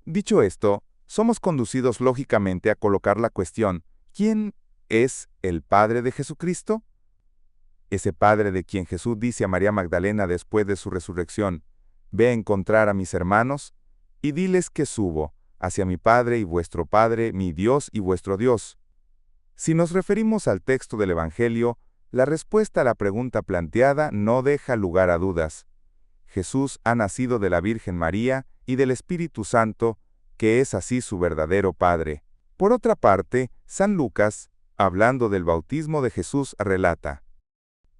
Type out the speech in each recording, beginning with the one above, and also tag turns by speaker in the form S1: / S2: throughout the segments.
S1: Dicho esto, somos conducidos lógicamente a colocar la cuestión, ¿quién es el Padre de Jesucristo? Ese Padre de quien Jesús dice a María Magdalena después de su resurrección, «Ve a encontrar a mis hermanos, y diles que subo hacia mi Padre y vuestro Padre, mi Dios y vuestro Dios». Si nos referimos al texto del Evangelio, la respuesta a la pregunta planteada no deja lugar a dudas. Jesús ha nacido de la Virgen María y del Espíritu Santo, que es así su verdadero Padre. Por otra parte, San Lucas, hablando del bautismo de Jesús, relata: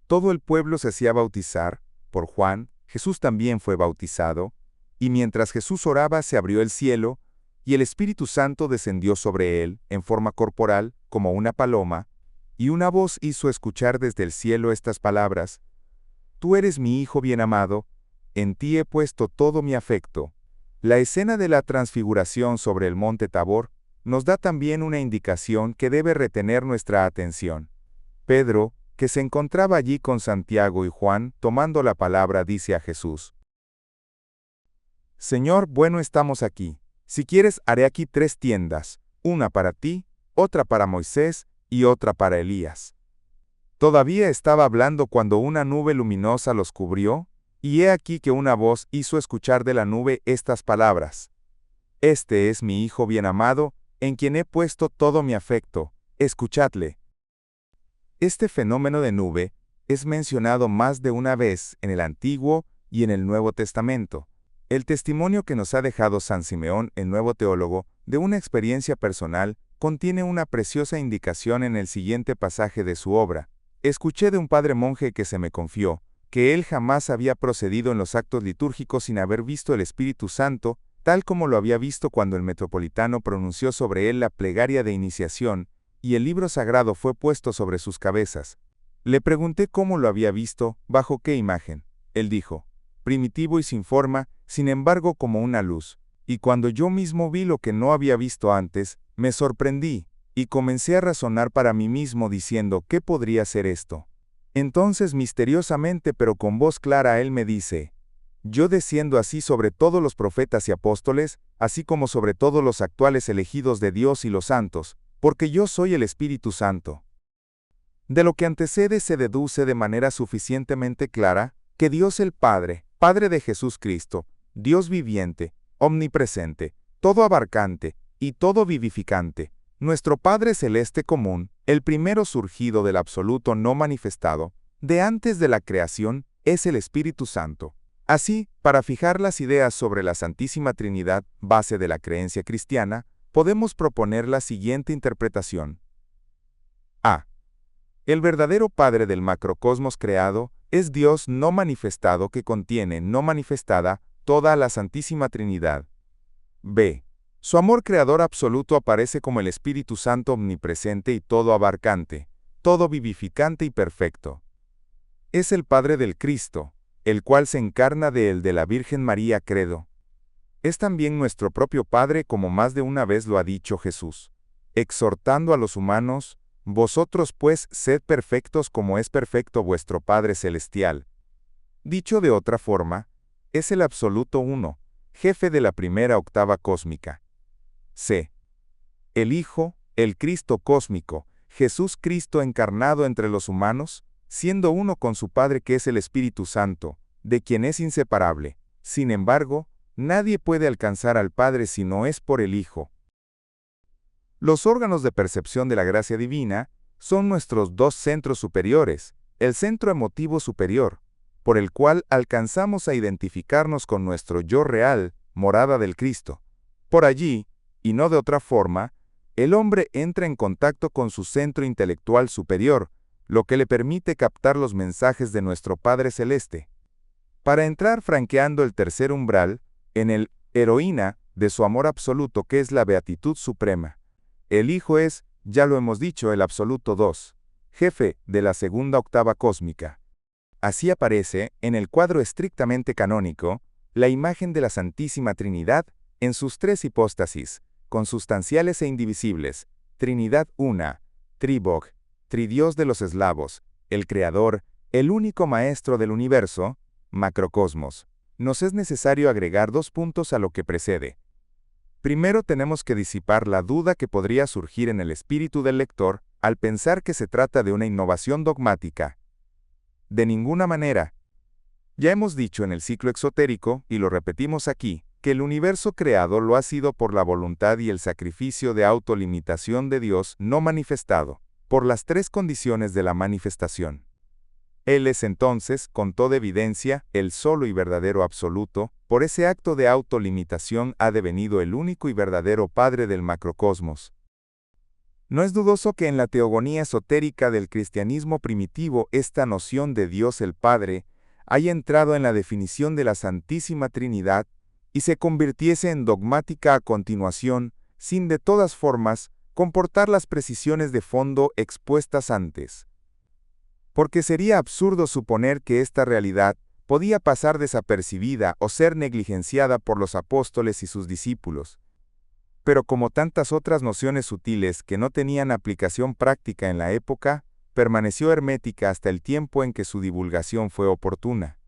S1: todo el pueblo se hacía bautizar por Juan, Jesús también fue bautizado, y mientras Jesús oraba se abrió el cielo, y el Espíritu Santo descendió sobre él, en forma corporal, como una paloma, y una voz hizo escuchar desde el cielo estas palabras: «Tú eres mi Hijo bien amado, en ti he puesto todo mi afecto». La escena de la transfiguración sobre el monte Tabor nos da también una indicación que debe retener nuestra atención. Pedro, que se encontraba allí con Santiago y Juan, tomando la palabra, dice a Jesús: «Señor, bueno estamos aquí. Si quieres, haré aquí 3 tiendas, una para ti, otra para Moisés y otra para Elías». Todavía estaba hablando cuando una nube luminosa los cubrió, y he aquí que una voz hizo escuchar de la nube estas palabras: «Este es mi Hijo bien amado, en quien he puesto todo mi afecto, escuchadle». Este fenómeno de nube es mencionado más de una vez en el Antiguo y en el Nuevo Testamento. El testimonio que nos ha dejado San Simeón, el nuevo teólogo, de una experiencia personal, contiene una preciosa indicación en el siguiente pasaje de su obra. Escuché de un padre monje que se me confió, que él jamás había procedido en los actos litúrgicos sin haber visto el Espíritu Santo, tal como lo había visto cuando el metropolitano pronunció sobre él la plegaria de iniciación, y el libro sagrado fue puesto sobre sus cabezas. Le pregunté cómo lo había visto, bajo qué imagen. Él dijo: primitivo y sin forma, sin embargo como una luz. Y cuando yo mismo vi lo que no había visto antes, me sorprendí, y comencé a razonar para mí mismo diciendo: ¿qué podría ser esto? Entonces misteriosamente pero con voz clara él me dice: yo desciendo así sobre todos los profetas y apóstoles, así como sobre todos los actuales elegidos de Dios y los santos, porque yo soy el Espíritu Santo. De lo que antecede se deduce de manera suficientemente clara que Dios el Padre, Padre de Jesús Cristo, Dios viviente, omnipresente, todo abarcante y todo vivificante, nuestro Padre Celeste común, el primero surgido del absoluto no manifestado, de antes de la creación, es el Espíritu Santo. Así, para fijar las ideas sobre la Santísima Trinidad, base de la creencia cristiana, podemos proponer la siguiente interpretación. A. El verdadero Padre del macrocosmos creado es Dios no manifestado que contiene no manifestada toda la Santísima Trinidad. B. Su amor creador absoluto aparece como el Espíritu Santo omnipresente y todo abarcante, todo vivificante y perfecto. Es el Padre del Cristo, el cual se encarna de él de la Virgen María credo. Es también nuestro propio Padre, como más de una vez lo ha dicho Jesús, exhortando a los humanos: vosotros pues sed perfectos como es perfecto vuestro Padre Celestial. Dicho de otra forma, es el absoluto uno, jefe de la primera octava cósmica. C. El Hijo, el Cristo cósmico, Jesús Cristo encarnado entre los humanos, siendo uno con su Padre que es el Espíritu Santo, de quien es inseparable. Sin embargo, nadie puede alcanzar al Padre si no es por el Hijo. Los órganos de percepción de la gracia divina son nuestros 2 centros superiores, el centro emotivo superior, por el cual alcanzamos a identificarnos con nuestro yo real, morada del Cristo. Por allí, y no de otra forma, el hombre entra en contacto con su centro intelectual superior, lo que le permite captar los mensajes de nuestro Padre Celeste. Para entrar franqueando el tercer umbral, en el heroína de su amor absoluto que es la beatitud suprema. El Hijo es, ya lo hemos dicho, el absoluto 2, jefe de la segunda octava cósmica. Así aparece, en el cuadro estrictamente canónico, la imagen de la Santísima Trinidad en sus 3 hipóstasis, consustanciales e indivisibles, Trinidad una, Tribog, Tridios de los eslavos, el Creador, el único Maestro del universo, macrocosmos. Nos es necesario agregar 2 puntos a lo que precede. Primero tenemos que disipar la duda que podría surgir en el espíritu del lector al pensar que se trata de una innovación dogmática. De ninguna manera. Ya hemos dicho en el ciclo exotérico, y lo repetimos aquí, que el universo creado lo ha sido por la voluntad y el sacrificio de autolimitación de Dios no manifestado, por las tres condiciones de la manifestación. Él es entonces, con toda evidencia, el solo y verdadero absoluto, por ese acto de autolimitación ha devenido el único y verdadero Padre del macrocosmos. No es dudoso que en la teogonía esotérica del cristianismo primitivo esta noción de Dios el Padre haya entrado en la definición de la Santísima Trinidad y se convirtiese en dogmática a continuación, sin de todas formas comportar las precisiones de fondo expuestas antes. Porque sería absurdo suponer que esta realidad podía pasar desapercibida o ser negligenciada por los apóstoles y sus discípulos. Pero como tantas otras nociones sutiles que no tenían aplicación práctica en la época, permaneció hermética hasta el tiempo en que su divulgación fue oportuna.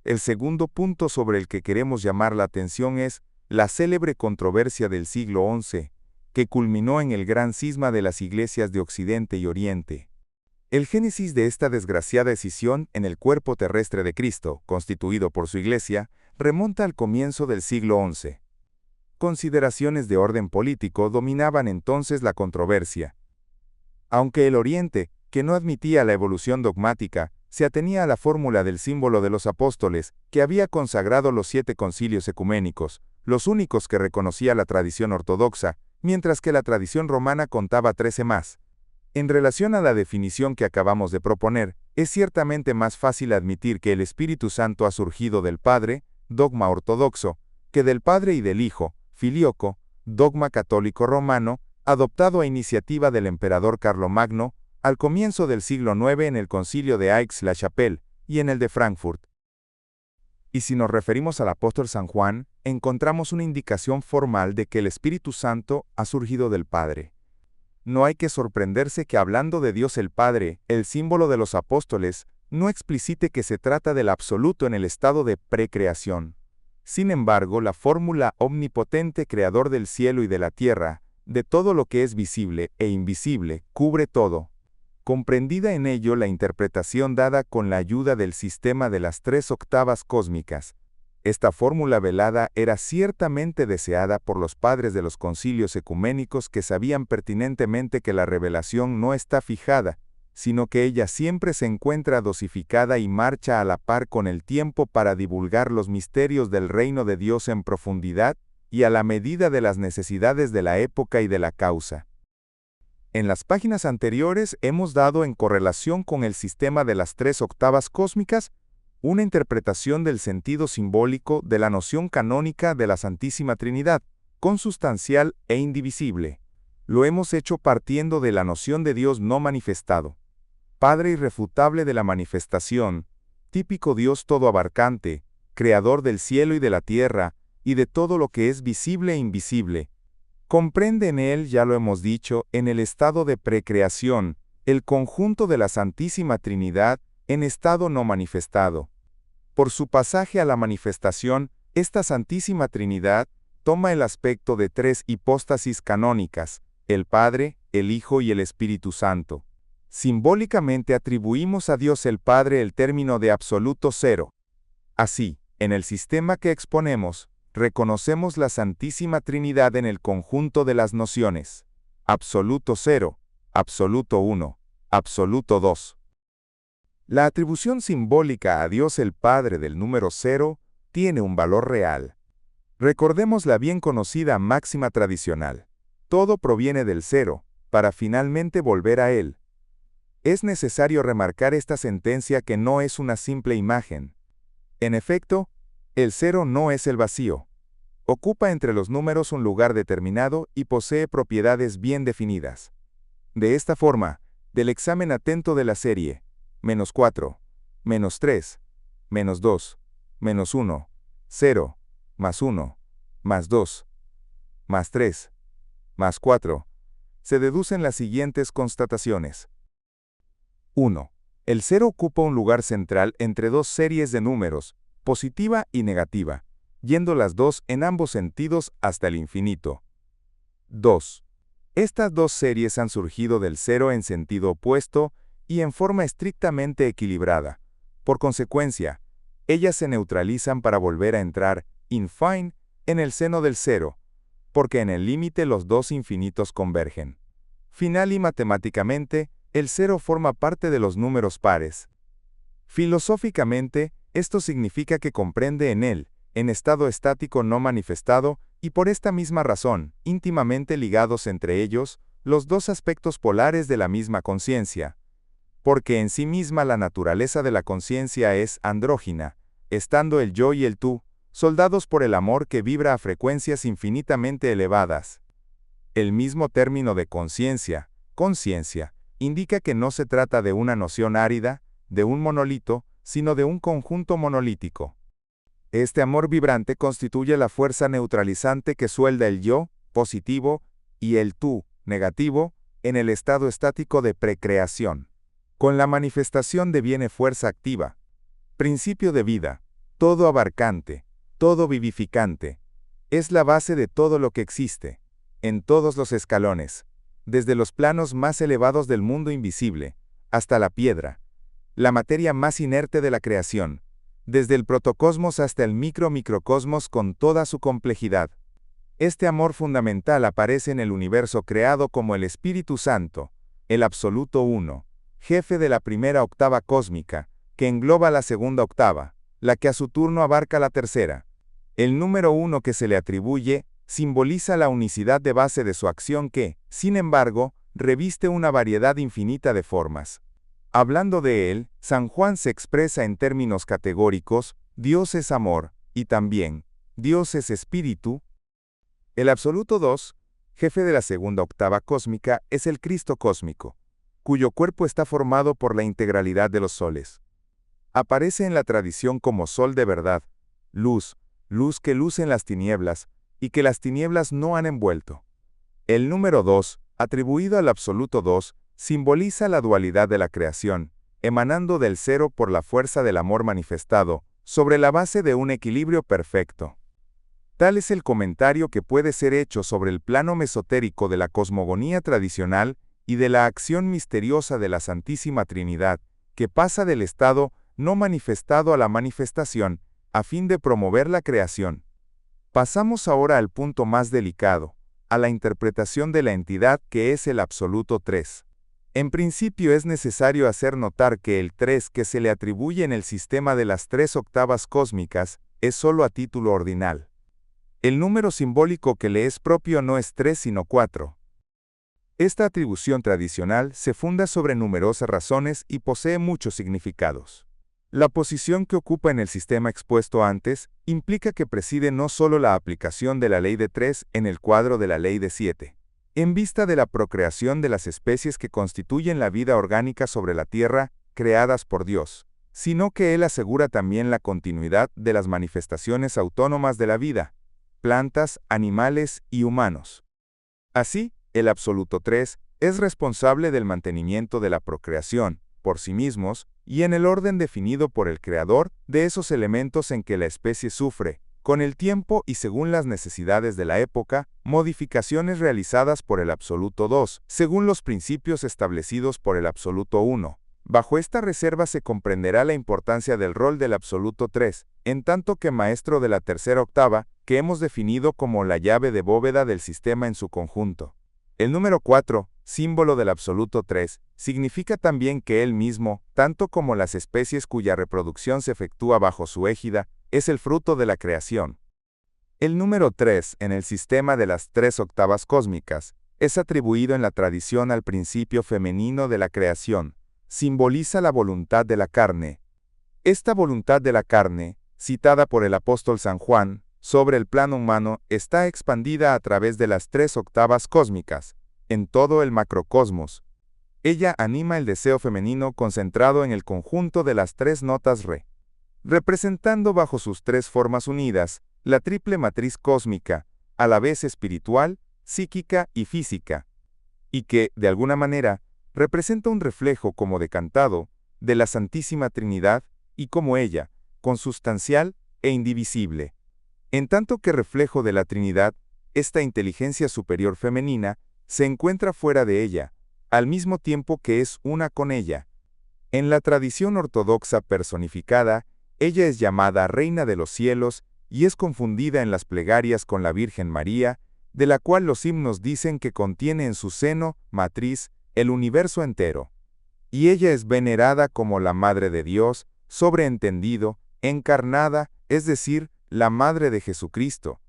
S1: El segundo punto sobre el que queremos llamar la atención es la célebre controversia del siglo XI, que culminó en el gran cisma de las iglesias de Occidente y Oriente. El génesis de esta desgraciada escisión en el cuerpo terrestre de Cristo, constituido por su iglesia, remonta al comienzo del siglo XI. Consideraciones de orden político dominaban entonces la controversia. Aunque el Oriente, que no admitía la evolución dogmática, se atenía a la fórmula del símbolo de los apóstoles, que había consagrado los 7 concilios ecuménicos, los únicos que reconocía la tradición ortodoxa, mientras que la tradición romana contaba 13 más. En relación a la definición que acabamos de proponer, es ciertamente más fácil admitir que el Espíritu Santo ha surgido del Padre, dogma ortodoxo, que del Padre y del Hijo, filioco, dogma católico romano, adoptado a iniciativa del emperador Carlomagno, al comienzo del siglo IX en el concilio de Aix-la-Chapelle y en el de Frankfurt. Y si nos referimos al apóstol San Juan, encontramos una indicación formal de que el Espíritu Santo ha surgido del Padre. No hay que sorprenderse que hablando de Dios el Padre, el símbolo de los apóstoles, no explicite que se trata del absoluto en el estado de precreación. Sin embargo, la fórmula omnipotente creador del cielo y de la tierra, de todo lo que es visible e invisible, cubre todo. Comprendida en ello la interpretación dada con la ayuda del sistema de las 3 octavas cósmicas. Esta fórmula velada era ciertamente deseada por los padres de los concilios ecuménicos que sabían pertinentemente que la revelación no está fijada, sino que ella siempre se encuentra dosificada y marcha a la par con el tiempo para divulgar los misterios del reino de Dios en profundidad y a la medida de las necesidades de la época y de la causa. En las páginas anteriores hemos dado en correlación con el sistema de las 3 octavas cósmicas una interpretación del sentido simbólico de la noción canónica de la Santísima Trinidad, consustancial e indivisible. Lo hemos hecho partiendo de la noción de Dios no manifestado, Padre irrefutable de la manifestación, típico Dios todo abarcante, creador del cielo y de la tierra, y de todo lo que es visible e invisible. Comprende en él, ya lo hemos dicho, en el estado de precreación, el conjunto de la Santísima Trinidad en estado no manifestado. Por su pasaje a la manifestación, esta Santísima Trinidad toma el aspecto de 3 hipóstasis canónicas, el Padre, el Hijo y el Espíritu Santo. Simbólicamente atribuimos a Dios el Padre el término de absoluto cero. Así, en el sistema que exponemos, reconocemos la Santísima Trinidad en el conjunto de las nociones: absoluto cero, absoluto uno, absoluto dos. La atribución simbólica a Dios el Padre del número cero tiene un valor real. Recordemos la bien conocida máxima tradicional: todo proviene del cero, para finalmente volver a él. Es necesario remarcar esta sentencia que no es una simple imagen. En efecto, el cero no es el vacío. Ocupa entre los números un lugar determinado y posee propiedades bien definidas. De esta forma, del examen atento de la serie, -4, -3, -2, -1, 0, +1, +2, +3, +4, se deducen las siguientes constataciones. 1. El cero ocupa un lugar central entre dos series de números, positiva y negativa, yendo las dos en ambos sentidos hasta el infinito. 2. Estas dos series han surgido del cero en sentido opuesto y en forma estrictamente equilibrada. Por consecuencia, ellas se neutralizan para volver a entrar, in fine, en el seno del cero, porque en el límite los dos infinitos convergen. Final y matemáticamente, el cero forma parte de los números pares. Filosóficamente, esto significa que comprende en él, en estado estático no manifestado, y por esta misma razón, íntimamente ligados entre ellos, los dos aspectos polares de la misma conciencia. Porque en sí misma la naturaleza de la conciencia es andrógina, estando el yo y el tú, soldados por el amor que vibra a frecuencias infinitamente elevadas. El mismo término de conciencia, indica que no se trata de una noción árida, de un monolito, sino de un conjunto monolítico. Este amor vibrante constituye la fuerza neutralizante que suelda el yo, positivo, y el tú, negativo, en el estado estático de precreación. Con la manifestación deviene fuerza activa, principio de vida, todo abarcante, todo vivificante. Es la base de todo lo que existe, en todos los escalones, desde los planos más elevados del mundo invisible, hasta la piedra, la materia más inerte de la creación, desde el protocosmos hasta el microcosmos con toda su complejidad. Este amor fundamental aparece en el universo creado como el Espíritu Santo, el Absoluto Uno, jefe de la primera octava cósmica, que engloba la segunda octava, la que a su turno abarca la tercera. El número uno que se le atribuye simboliza la unicidad de base de su acción que, sin embargo, reviste una variedad infinita de formas. Hablando de él, San Juan se expresa en términos categóricos: Dios es amor, y también, Dios es espíritu. El Absoluto 2, jefe de la segunda octava cósmica, es el Cristo cósmico, cuyo cuerpo está formado por la integralidad de los soles. Aparece en la tradición como sol de verdad, luz que luce en las tinieblas, y que las tinieblas no han envuelto. El número 2, atribuido al Absoluto 2, simboliza la dualidad de la creación, emanando del cero por la fuerza del amor manifestado, sobre la base de un equilibrio perfecto. Tal es el comentario que puede ser hecho sobre el plano mesotérico de la cosmogonía tradicional y de la acción misteriosa de la Santísima Trinidad, que pasa del estado no manifestado a la manifestación, a fin de promover la creación. Pasamos ahora al punto más delicado, a la interpretación de la entidad que es el Absoluto 3. En principio es necesario hacer notar que el 3 que se le atribuye en el sistema de las tres octavas cósmicas es solo a título ordinal. El número simbólico que le es propio no es 3 sino 4. Esta atribución tradicional se funda sobre numerosas razones y posee muchos significados. La posición que ocupa en el sistema expuesto antes implica que preside no solo la aplicación de la ley de 3 en el cuadro de la ley de 7, en vista de la procreación de las especies que constituyen la vida orgánica sobre la tierra, creadas por Dios, sino que él asegura también la continuidad de las manifestaciones autónomas de la vida, plantas, animales y humanos. Así, el Absoluto 3 es responsable del mantenimiento de la procreación, por sí mismos, y en el orden definido por el Creador, de esos elementos en que la especie sufre, con el tiempo y según las necesidades de la época, modificaciones realizadas por el Absoluto 2, según los principios establecidos por el Absoluto 1. Bajo esta reserva se comprenderá la importancia del rol del Absoluto 3, en tanto que maestro de la tercera octava, que hemos definido como la llave de bóveda del sistema en su conjunto. El número 4, símbolo del Absoluto 3, significa también que él mismo, tanto como las especies cuya reproducción se efectúa bajo su égida, es el fruto de la creación. El número 3 en el sistema de las tres octavas cósmicas es atribuido en la tradición al principio femenino de la creación. Simboliza la voluntad de la carne. Esta voluntad de la carne, citada por el apóstol San Juan, sobre el plano humano, está expandida a través de las tres octavas cósmicas, en todo el macrocosmos. Ella anima el deseo femenino concentrado en el conjunto de las tres notas re, representando bajo sus tres formas unidas, la triple matriz cósmica, a la vez espiritual, psíquica y física, y que, de alguna manera, representa un reflejo como decantado, de la Santísima Trinidad, y como ella, consustancial e indivisible. En tanto que reflejo de la Trinidad, esta inteligencia superior femenina se encuentra fuera de ella, al mismo tiempo que es una con ella. En la tradición ortodoxa personificada, ella es llamada Reina de los Cielos y es confundida en las plegarias con la Virgen María, de la cual los himnos dicen que contiene en su seno, matriz, el universo entero. Y ella es venerada como la Madre de Dios, sobreentendido, encarnada, es decir, la Madre de Jesucristo.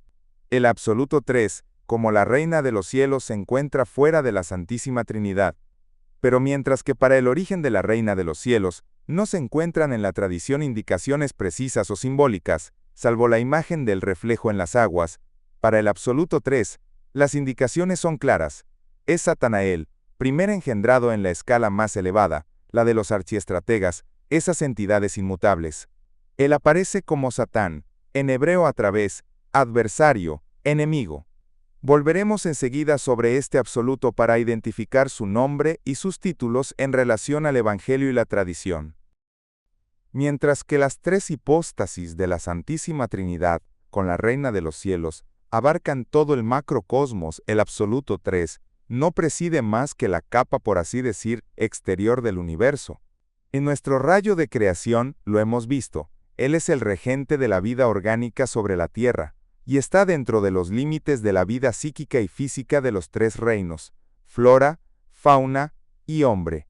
S1: El Absoluto Tres, como la Reina de los Cielos, se encuentra fuera de la Santísima Trinidad. Pero mientras que para el origen de la Reina de los Cielos no se encuentran en la tradición indicaciones precisas o simbólicas, salvo la imagen del reflejo en las aguas, para el Absoluto Tres, las indicaciones son claras. Es Satanael, primer engendrado en la escala más elevada, la de los archiestrategas, esas entidades inmutables. Él aparece como Satán, en hebreo a través, adversario, enemigo. Volveremos enseguida sobre este absoluto para identificar su nombre y sus títulos en relación al Evangelio y la tradición. Mientras que las tres hipóstasis de la Santísima Trinidad, con la Reina de los Cielos, abarcan todo el macrocosmos, el Absoluto Tres no preside más que la capa, por así decir, exterior del universo. En nuestro rayo de creación lo hemos visto, Él es el regente de la vida orgánica sobre la tierra, y está dentro de los límites de la vida psíquica y física de los tres reinos, flora, fauna y hombre.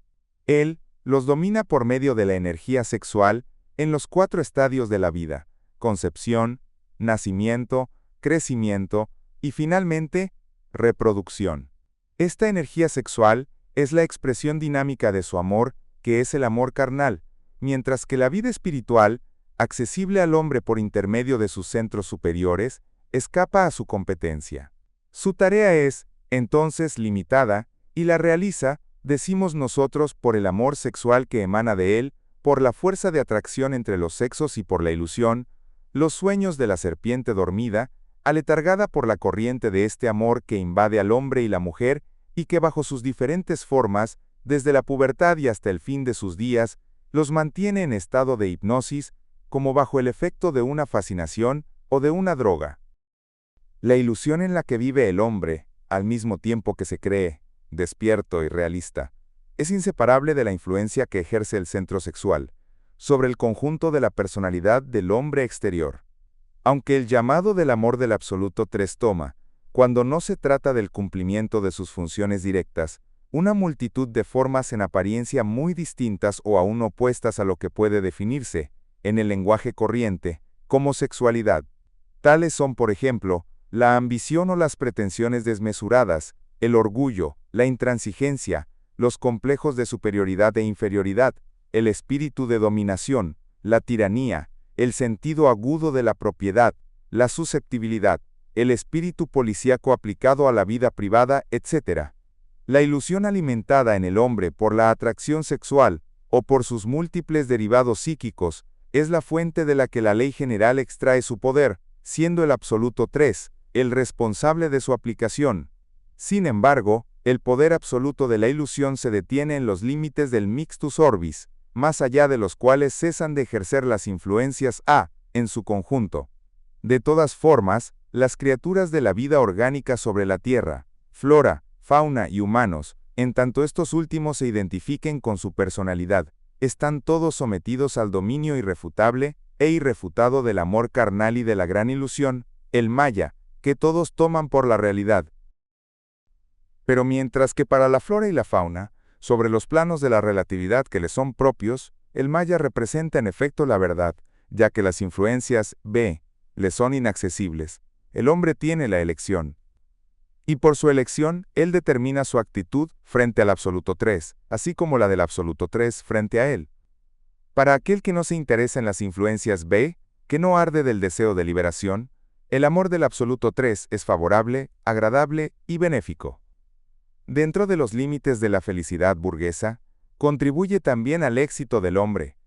S1: Él los domina por medio de la energía sexual en los 4 estadios de la vida: concepción, nacimiento, crecimiento y finalmente, reproducción. Esta energía sexual es la expresión dinámica de su amor, que es el amor carnal, mientras que la vida espiritual, accesible al hombre por intermedio de sus centros superiores, escapa a su competencia. Su tarea es, entonces, limitada, y la realiza, decimos nosotros, por el amor sexual que emana de él, por la fuerza de atracción entre los sexos y por la ilusión, los sueños de la serpiente dormida, aletargada por la corriente de este amor que invade al hombre y la mujer y que bajo sus diferentes formas, desde la pubertad y hasta el fin de sus días, los mantiene en estado de hipnosis, como bajo el efecto de una fascinación o de una droga. La ilusión en la que vive el hombre, al mismo tiempo que se cree despierto y realista, es inseparable de la influencia que ejerce el centro sexual sobre el conjunto de la personalidad del hombre exterior. Aunque el llamado del amor del Absoluto Tres toma, cuando no se trata del cumplimiento de sus funciones directas, una multitud de formas en apariencia muy distintas o aún opuestas a lo que puede definirse, en el lenguaje corriente, como sexualidad. Tales son, por ejemplo, la ambición o las pretensiones desmesuradas, el orgullo, la intransigencia, los complejos de superioridad e inferioridad, el espíritu de dominación, la tiranía, el sentido agudo de la propiedad, la susceptibilidad, el espíritu policíaco aplicado a la vida privada, etc. La ilusión alimentada en el hombre por la atracción sexual, o por sus múltiples derivados psíquicos, es la fuente de la que la ley general extrae su poder, siendo el Absoluto Tres el responsable de su aplicación. Sin embargo, el poder absoluto de la ilusión se detiene en los límites del mixtus orbis, más allá de los cuales cesan de ejercer las influencias en su conjunto. De todas formas, las criaturas de la vida orgánica sobre la Tierra, flora, fauna y humanos, en tanto estos últimos se identifiquen con su personalidad, están todos sometidos al dominio irrefutable e irrefutado del amor carnal y de la gran ilusión, el maya, que todos toman por la realidad. Pero mientras que para la flora y la fauna, sobre los planos de la relatividad que les son propios, el maya representa en efecto la verdad, ya que las influencias le son inaccesibles. El hombre tiene la elección. Y por su elección, él determina su actitud frente al Absoluto Tres, así como la del Absoluto Tres frente a él. Para aquel que no se interesa en las influencias que no arde del deseo de liberación, el amor del Absoluto Tres es favorable, agradable y benéfico. Dentro de los límites de la felicidad burguesa, contribuye también al éxito del hombre.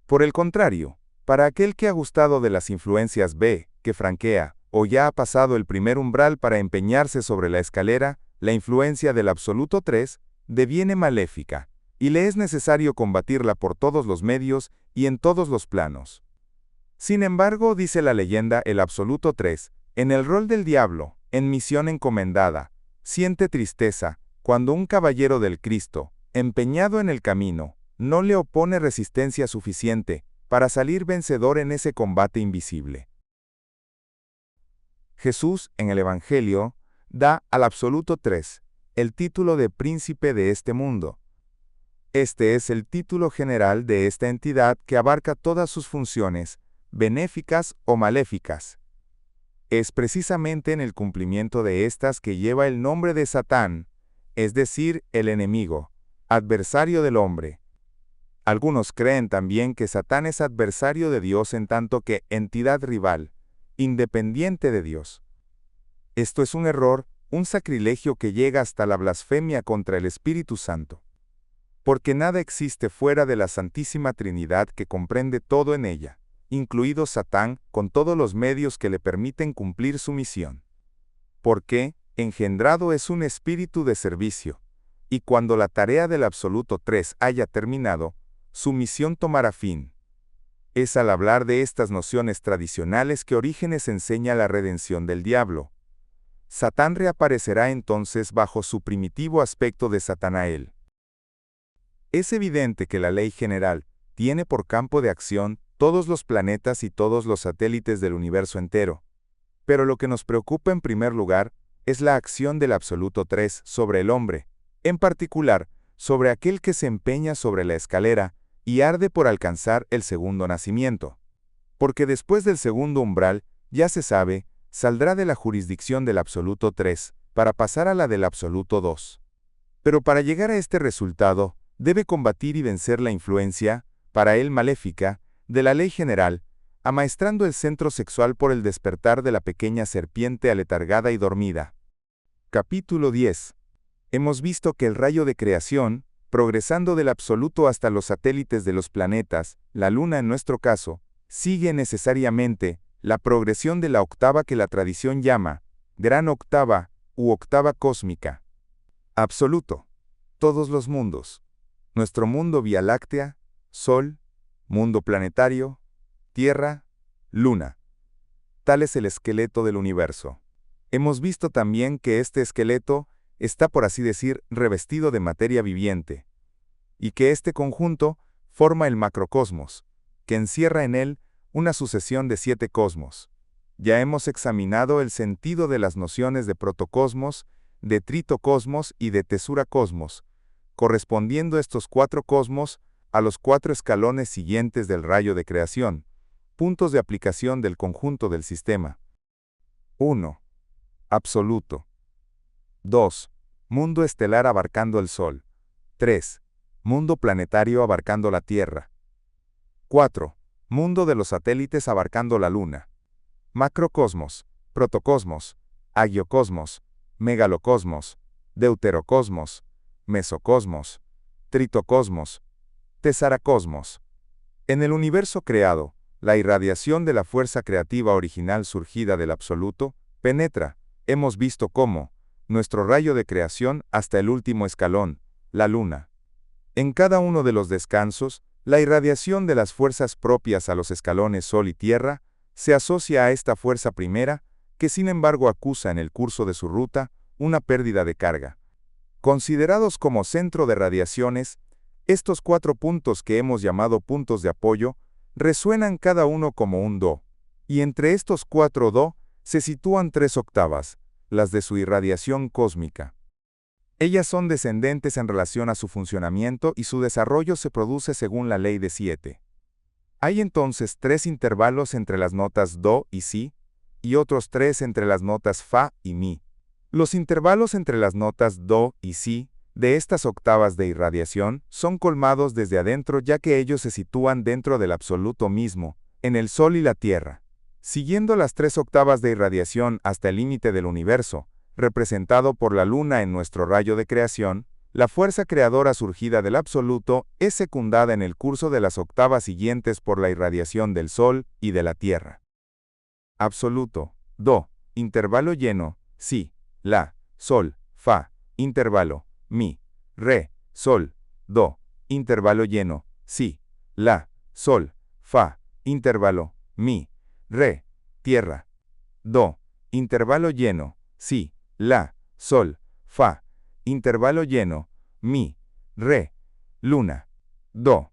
S1: Por el contrario, para aquel que ha gustado de las influencias que franquea, o ya ha pasado el primer umbral para empeñarse sobre la escalera, la influencia del Absoluto Tres deviene maléfica, y le es necesario combatirla por todos los medios y en todos los planos. Sin embargo, dice la leyenda, el Absoluto 3, en el rol del diablo, en misión encomendada, siente tristeza cuando un caballero del Cristo, empeñado en el camino, no le opone resistencia suficiente para salir vencedor en ese combate invisible. Jesús, en el Evangelio, da al Absoluto 3 el título de príncipe de este mundo. Este es el título general de esta entidad que abarca todas sus funciones, benéficas o maléficas. Es precisamente en el cumplimiento de estas que lleva el nombre de Satán, es decir, el enemigo, adversario del hombre. Algunos creen también que Satán es adversario de Dios en tanto que entidad rival, independiente de Dios. Esto es un error, un sacrilegio que llega hasta la blasfemia contra el Espíritu Santo. Porque nada existe fuera de la Santísima Trinidad que comprende todo en ella, incluido Satán, con todos los medios que le permiten cumplir su misión. Porque, engendrado es un espíritu de servicio, y cuando la tarea del Absoluto 3 haya terminado, su misión tomará fin. Es al hablar de estas nociones tradicionales que Orígenes enseña la redención del diablo. Satán reaparecerá entonces bajo su primitivo aspecto de Satanael. Es evidente que la ley general tiene por campo de acción todos los planetas y todos los satélites del universo entero. Pero lo que nos preocupa en primer lugar es la acción del Absoluto 3 sobre el hombre, en particular, sobre aquel que se empeña sobre la escalera y arde por alcanzar el segundo nacimiento. Porque después del segundo umbral, ya se sabe, saldrá de la jurisdicción del Absoluto 3 para pasar a la del Absoluto 2. Pero para llegar a este resultado, debe combatir y vencer la influencia, para él maléfica, de la ley general, amaestrando el centro sexual por el despertar de la pequeña serpiente aletargada y dormida. Capítulo 10. Hemos visto que el rayo de creación, progresando del absoluto hasta los satélites de los planetas, la luna en nuestro caso, sigue necesariamente la progresión de la octava que la tradición llama gran octava u octava cósmica. Absoluto. Todos los mundos. Nuestro mundo Vía Láctea, Sol, mundo planetario, Tierra, Luna. Tal es el esqueleto del universo. Hemos visto también que este esqueleto está, por así decir, revestido de materia viviente, y que este conjunto forma el macrocosmos, que encierra en él una sucesión de 7 cosmos. Ya hemos examinado el sentido de las nociones de protocosmos, de tritocosmos y de tesuracosmos, correspondiendo estos 4 cosmos a los 4 escalones siguientes del rayo de creación, puntos de aplicación del conjunto del sistema. 1. Absoluto. 2. Mundo estelar abarcando el Sol. 3. Mundo planetario abarcando la Tierra. 4. Mundo de los satélites abarcando la Luna. Macrocosmos, protocosmos, agiocosmos, megalocosmos, deuterocosmos, mesocosmos, tritocosmos, tesaracosmos. En el universo creado, la irradiación de la fuerza creativa original surgida del absoluto penetra, hemos visto cómo, nuestro rayo de creación hasta el último escalón, la luna. En cada uno de los descansos, la irradiación de las fuerzas propias a los escalones Sol y Tierra se asocia a esta fuerza primera, que sin embargo acusa en el curso de su ruta una pérdida de carga. Considerados como centro de radiaciones, estos 4 puntos que hemos llamado puntos de apoyo resuenan cada uno como un do, y entre estos 4 do se sitúan 3 octavas, las de su irradiación cósmica. Ellas son descendentes en relación a su funcionamiento y su desarrollo se produce según la ley de 7. Hay entonces 3 intervalos entre las notas do y si, y otros 3 entre las notas fa y mi. Los intervalos entre las notas do y si, de estas octavas de irradiación, son colmados desde adentro ya que ellos se sitúan dentro del absoluto mismo, en el Sol y la Tierra. Siguiendo las 3 octavas de irradiación hasta el límite del universo, representado por la Luna en nuestro rayo de creación, la fuerza creadora surgida del absoluto es secundada en el curso de las octavas siguientes por la irradiación del Sol y de la Tierra. Absoluto, do, intervalo lleno, si, la, sol, fa, intervalo, mi, re, sol, do, intervalo lleno, si, la, sol, fa, intervalo, mi, re, tierra. Do, intervalo lleno, si, la, sol, fa, intervalo lleno, mi, re, luna, do.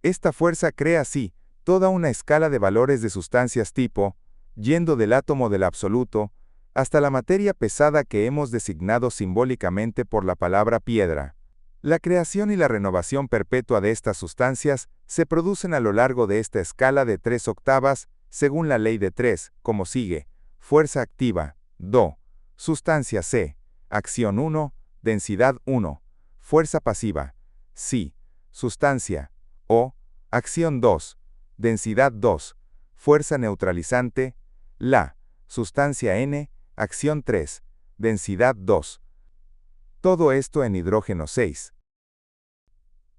S1: Esta fuerza crea así toda una escala de valores de sustancias tipo, yendo del átomo del absoluto, hasta la materia pesada que hemos designado simbólicamente por la palabra piedra. La creación y la renovación perpetua de estas sustancias se producen a lo largo de esta escala de 3 octavas, según la ley de 3, como sigue: fuerza activa, Do, sustancia C, acción 1, densidad 1, fuerza pasiva, Si, sustancia O, acción 2, densidad 2, fuerza neutralizante, La, sustancia N, acción 3, densidad 2. Todo esto en hidrógeno 6.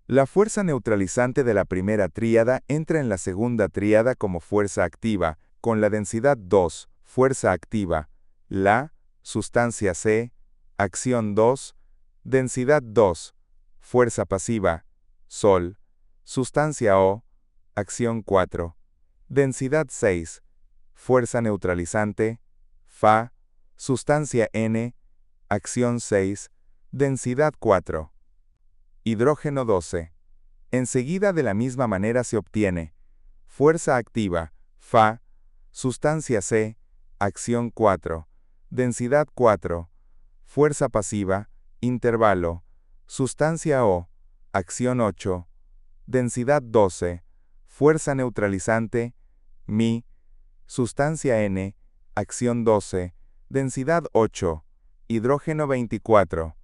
S1: La fuerza neutralizante de la primera tríada entra en la segunda tríada como fuerza activa, con la densidad 2, fuerza activa, La, sustancia C, acción 2, densidad 2, fuerza pasiva, Sol, sustancia O, acción 4, densidad 6, fuerza neutralizante, Fa, sustancia N, acción 6, densidad 4. Hidrógeno 12. Enseguida de la misma manera se obtiene fuerza activa, Fa, sustancia C, acción 4, densidad 4, fuerza pasiva, intervalo, sustancia O, acción 8, densidad 12, fuerza neutralizante, Mi, sustancia N, acción 12, densidad 8, hidrógeno 24.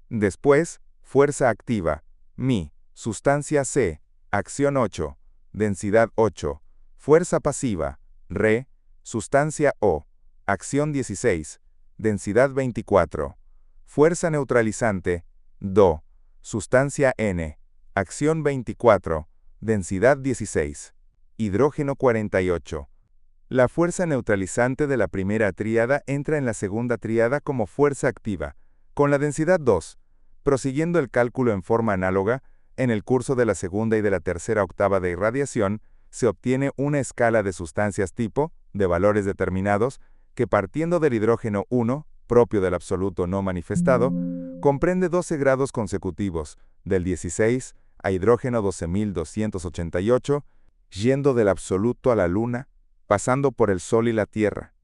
S1: Después, fuerza activa, Mi, sustancia C, acción 8, densidad 8, fuerza pasiva, Re, sustancia O, acción 16, densidad 24, fuerza neutralizante, Do, sustancia N, acción 24, densidad 16, hidrógeno 48. La fuerza neutralizante de la primera tríada entra en la segunda tríada como fuerza activa, con la densidad 2. Prosiguiendo el cálculo en forma análoga, en el curso de la segunda y de la tercera octava de irradiación, se obtiene una escala de sustancias tipo, de valores determinados, que partiendo del hidrógeno 1, propio del absoluto no manifestado, comprende 12 grados consecutivos, del 16 a hidrógeno 12.288, yendo del absoluto a la Luna, pasando por el Sol y la Tierra.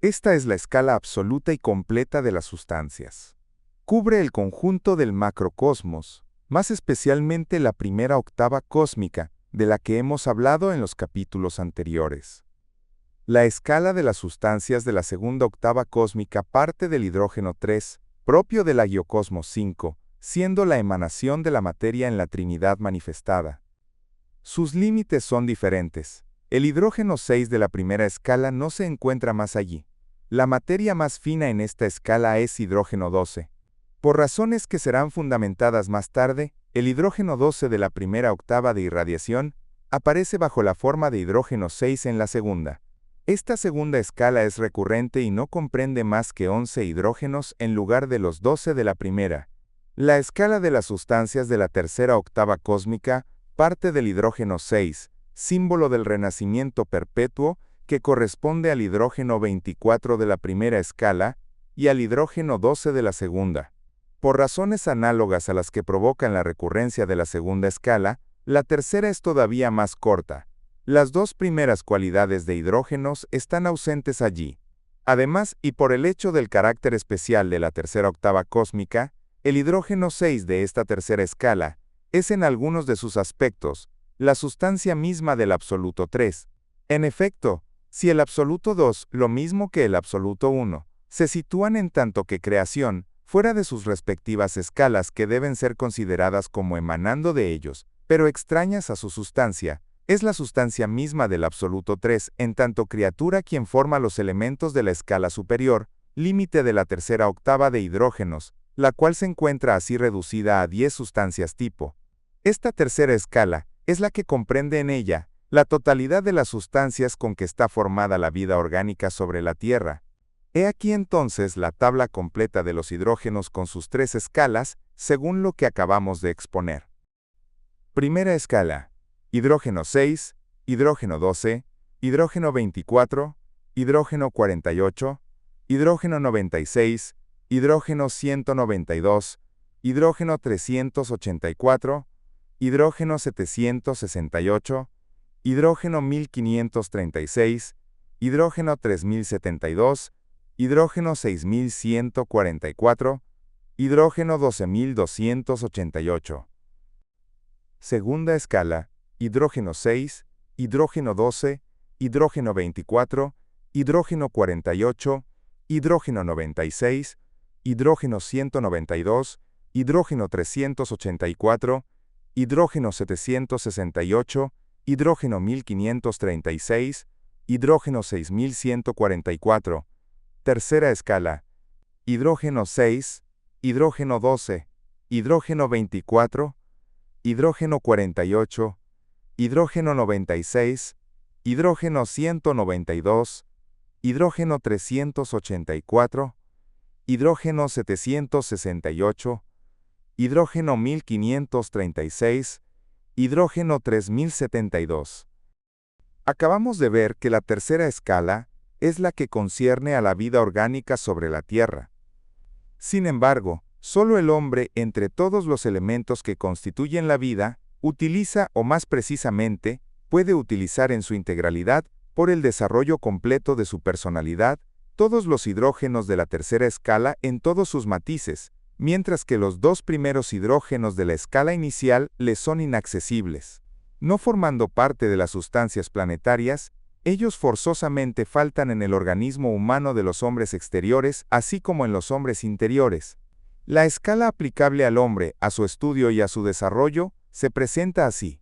S1: Esta es la escala absoluta y completa de las sustancias. Cubre el conjunto del macrocosmos, más especialmente la primera octava cósmica, de la que hemos hablado en los capítulos anteriores. La escala de las sustancias de la segunda octava cósmica parte del hidrógeno 3, propio del agiocosmos 5, siendo la emanación de la materia en la Trinidad manifestada. Sus límites son diferentes. El hidrógeno 6 de la primera escala no se encuentra más allí. La materia más fina en esta escala es hidrógeno 12. Por razones que serán fundamentadas más tarde, el hidrógeno 12 de la primera octava de irradiación aparece bajo la forma de hidrógeno 6 en la segunda. Esta segunda escala es recurrente y no comprende más que 11 hidrógenos en lugar de los 12 de la primera. La escala de las sustancias de la tercera octava cósmica parte del hidrógeno 6, símbolo del renacimiento perpetuo, que corresponde al hidrógeno 24 de la primera escala y al hidrógeno 12 de la segunda. Por razones análogas a las que provocan la recurrencia de la segunda escala, la tercera es todavía más corta. Las dos primeras cualidades de hidrógenos están ausentes allí. Además, y por el hecho del carácter especial de la tercera octava cósmica, el hidrógeno 6 de esta tercera escala es en algunos de sus aspectos la sustancia misma del absoluto 3. En efecto, si el absoluto 2, lo mismo que el absoluto 1, se sitúan en tanto que creación, fuera de sus respectivas escalas que deben ser consideradas como emanando de ellos, pero extrañas a su sustancia, es la sustancia misma del absoluto 3, en tanto criatura quien forma los elementos de la escala superior, límite de la tercera octava de hidrógenos, la cual se encuentra así reducida a 10 sustancias tipo. Esta tercera escala es la que comprende en ella la totalidad de las sustancias con que está formada la vida orgánica sobre la Tierra. He aquí entonces la tabla completa de los hidrógenos con sus 3 escalas, según lo que acabamos de exponer. Primera escala: hidrógeno 6, hidrógeno 12, hidrógeno 24, hidrógeno 48, hidrógeno 96, hidrógeno 192, hidrógeno 384, hidrógeno 768, hidrógeno 1536, hidrógeno 3072, hidrógeno 6144, hidrógeno 12288. Segunda escala, hidrógeno 6, hidrógeno 12, hidrógeno 24, hidrógeno 48, hidrógeno 96, hidrógeno 192, hidrógeno 384, hidrógeno 768, hidrógeno 1536, hidrógeno 6144. Tercera escala, hidrógeno 6, hidrógeno 12, hidrógeno 24, hidrógeno 48, hidrógeno 96, hidrógeno 192, hidrógeno 384, hidrógeno 768, hidrógeno 1536, hidrógeno 3072. Acabamos de ver que la tercera escala es la que concierne a la vida orgánica sobre la Tierra. Sin embargo, solo el hombre, entre todos los elementos que constituyen la vida, utiliza, o más precisamente, puede utilizar en su integralidad, por el desarrollo completo de su personalidad, todos los hidrógenos de la tercera escala en todos sus matices, mientras que los dos primeros hidrógenos de la escala inicial le son inaccesibles. No formando parte de las sustancias planetarias, ellos forzosamente faltan en el organismo humano de los hombres exteriores, así como en los hombres interiores. La escala aplicable al hombre, a su estudio y a su desarrollo, se presenta así.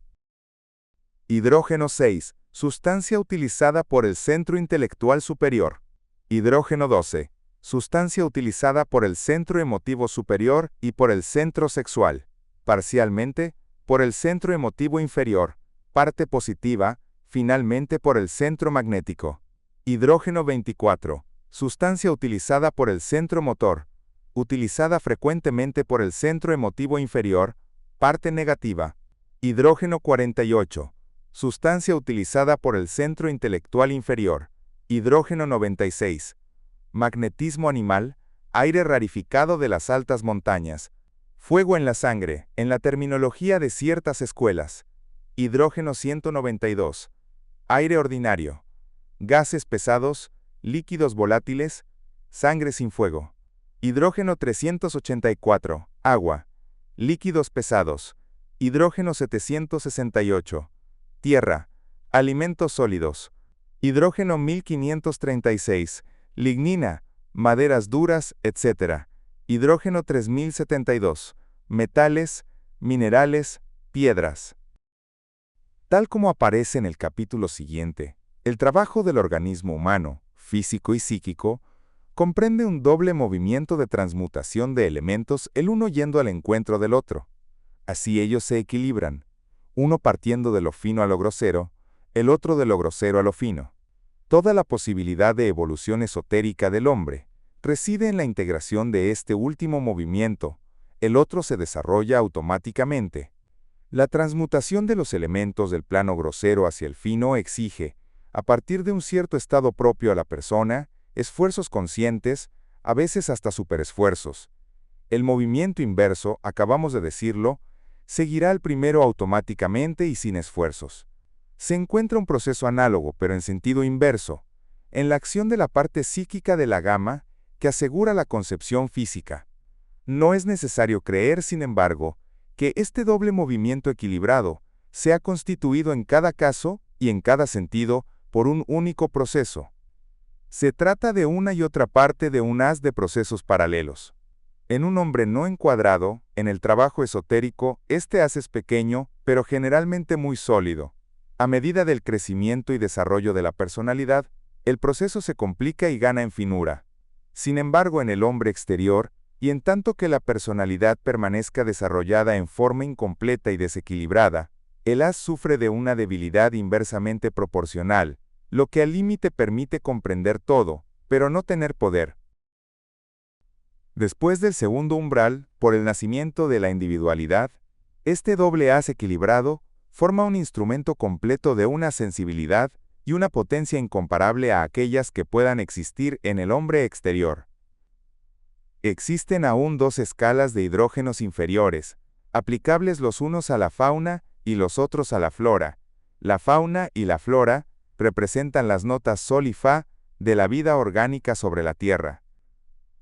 S1: Hidrógeno 6, sustancia utilizada por el centro intelectual superior. Hidrógeno 12, sustancia utilizada por el centro emotivo superior y por el centro sexual. Parcialmente, por el centro emotivo inferior, parte positiva, finalmente por el centro magnético. Hidrógeno 24, sustancia utilizada por el centro motor, utilizada frecuentemente por el centro emotivo inferior, parte negativa. Hidrógeno 48, sustancia utilizada por el centro intelectual inferior. Hidrógeno 96, magnetismo animal, aire rarificado de las altas montañas. Fuego en la sangre, en la terminología de ciertas escuelas. Hidrógeno 192, aire ordinario. Gases pesados, líquidos volátiles, sangre sin fuego. Hidrógeno 384, agua. Líquidos pesados. Hidrógeno 768, tierra. Alimentos sólidos. Hidrógeno 1536, lignina, maderas duras, etc. Hidrógeno 3072, metales, minerales, piedras. Tal como aparece en el capítulo siguiente, el trabajo del organismo humano, físico y psíquico, comprende un doble movimiento de transmutación de elementos, el uno yendo al encuentro del otro. Así ellos se equilibran, uno partiendo de lo fino a lo grosero, el otro de lo grosero a lo fino. Toda la posibilidad de evolución esotérica del hombre reside en la integración de este último movimiento, el otro se desarrolla automáticamente. La transmutación de los elementos del plano grosero hacia el fino exige, a partir de un cierto estado propio a la persona, esfuerzos conscientes, a veces hasta superesfuerzos. El movimiento inverso, acabamos de decirlo, seguirá al primero automáticamente y sin esfuerzos. Se encuentra un proceso análogo, pero en sentido inverso, en la acción de la parte psíquica de la gama que asegura la concepción física. No es necesario creer, sin embargo, que este doble movimiento equilibrado sea constituido en cada caso y en cada sentido por un único proceso. Se trata de una y otra parte de un haz de procesos paralelos. En un hombre no encuadrado, en el trabajo esotérico, este haz es pequeño, pero generalmente muy sólido. A medida del crecimiento y desarrollo de la personalidad, el proceso se complica y gana en finura. Sin embargo, en el hombre exterior, y en tanto que la personalidad permanezca desarrollada en forma incompleta y desequilibrada, el haz sufre de una debilidad inversamente proporcional, lo que al límite permite comprender todo, pero no tener poder. Después del segundo umbral, por el nacimiento de la individualidad, este doble haz equilibrado forma un instrumento completo de una sensibilidad y una potencia incomparable a aquellas que puedan existir en el hombre exterior. Existen aún dos escalas de hidrógenos inferiores, aplicables los unos a la fauna y los otros a la flora. La fauna y la flora representan las notas sol y fa de la vida orgánica sobre la Tierra.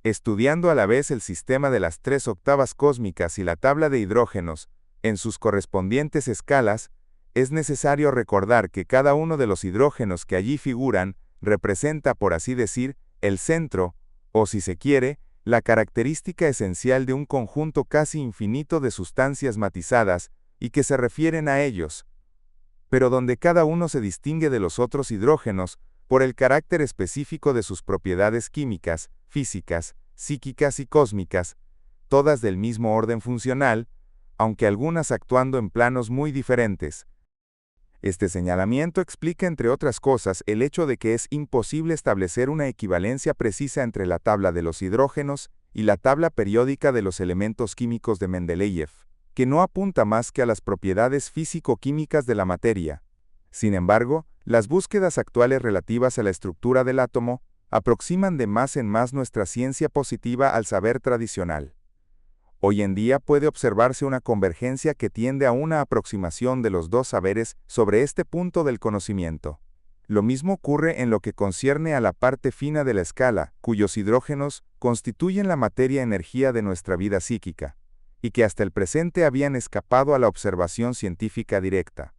S1: Estudiando a la vez el sistema de las 3 octavas cósmicas y la tabla de hidrógenos, en sus correspondientes escalas, es necesario recordar que cada uno de los hidrógenos que allí figuran representa, por así decir, el centro, o si se quiere, la característica esencial de un conjunto casi infinito de sustancias matizadas y que se refieren a ellos, pero donde cada uno se distingue de los otros hidrógenos por el carácter específico de sus propiedades químicas, físicas, psíquicas y cósmicas, todas del mismo orden funcional, aunque algunas actuando en planos muy diferentes. Este señalamiento explica, entre otras cosas, el hecho de que es imposible establecer una equivalencia precisa entre la tabla de los hidrógenos y la tabla periódica de los elementos químicos de Mendeleev, que no apunta más que a las propiedades físico-químicas de la materia. Sin embargo, las búsquedas actuales relativas a la estructura del átomo aproximan de más en más nuestra ciencia positiva al saber tradicional. Hoy en día puede observarse una convergencia que tiende a una aproximación de los dos saberes sobre este punto del conocimiento. Lo mismo ocurre en lo que concierne a la parte fina de la escala, cuyos hidrógenos constituyen la materia-energía de nuestra vida psíquica, y que hasta el presente habían escapado a la observación científica directa.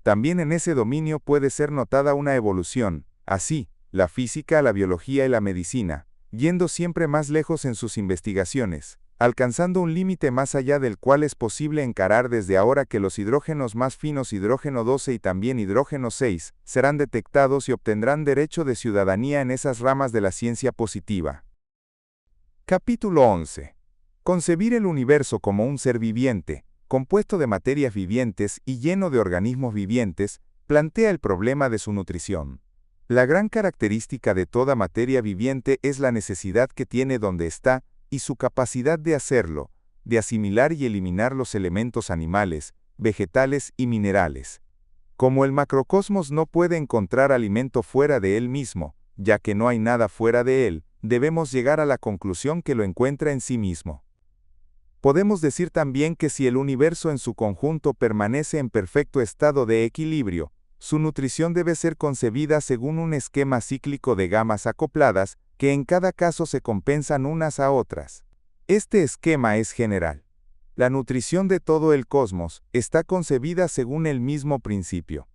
S1: También en ese dominio puede ser notada una evolución, así, la física, la biología y la medicina, yendo siempre más lejos en sus investigaciones, alcanzando un límite más allá del cual es posible encarar desde ahora que los hidrógenos más finos, hidrógeno 12 y también hidrógeno 6, serán detectados y obtendrán derecho de ciudadanía en esas ramas de la ciencia positiva. Capítulo 11. Concebir el universo como un ser viviente, compuesto de materias vivientes y lleno de organismos vivientes, plantea el problema de su nutrición. La gran característica de toda materia viviente es la necesidad que tiene donde está, y su capacidad de hacerlo, de asimilar y eliminar los elementos animales, vegetales y minerales. Como el macrocosmos no puede encontrar alimento fuera de él mismo, ya que no hay nada fuera de él, debemos llegar a la conclusión que lo encuentra en sí mismo. Podemos decir también que si el universo en su conjunto permanece en perfecto estado de equilibrio, su nutrición debe ser concebida según un esquema cíclico de gamas acopladas, que en cada caso se compensan unas a otras. Este esquema es general. La nutrición de todo el cosmos está concebida según el mismo principio.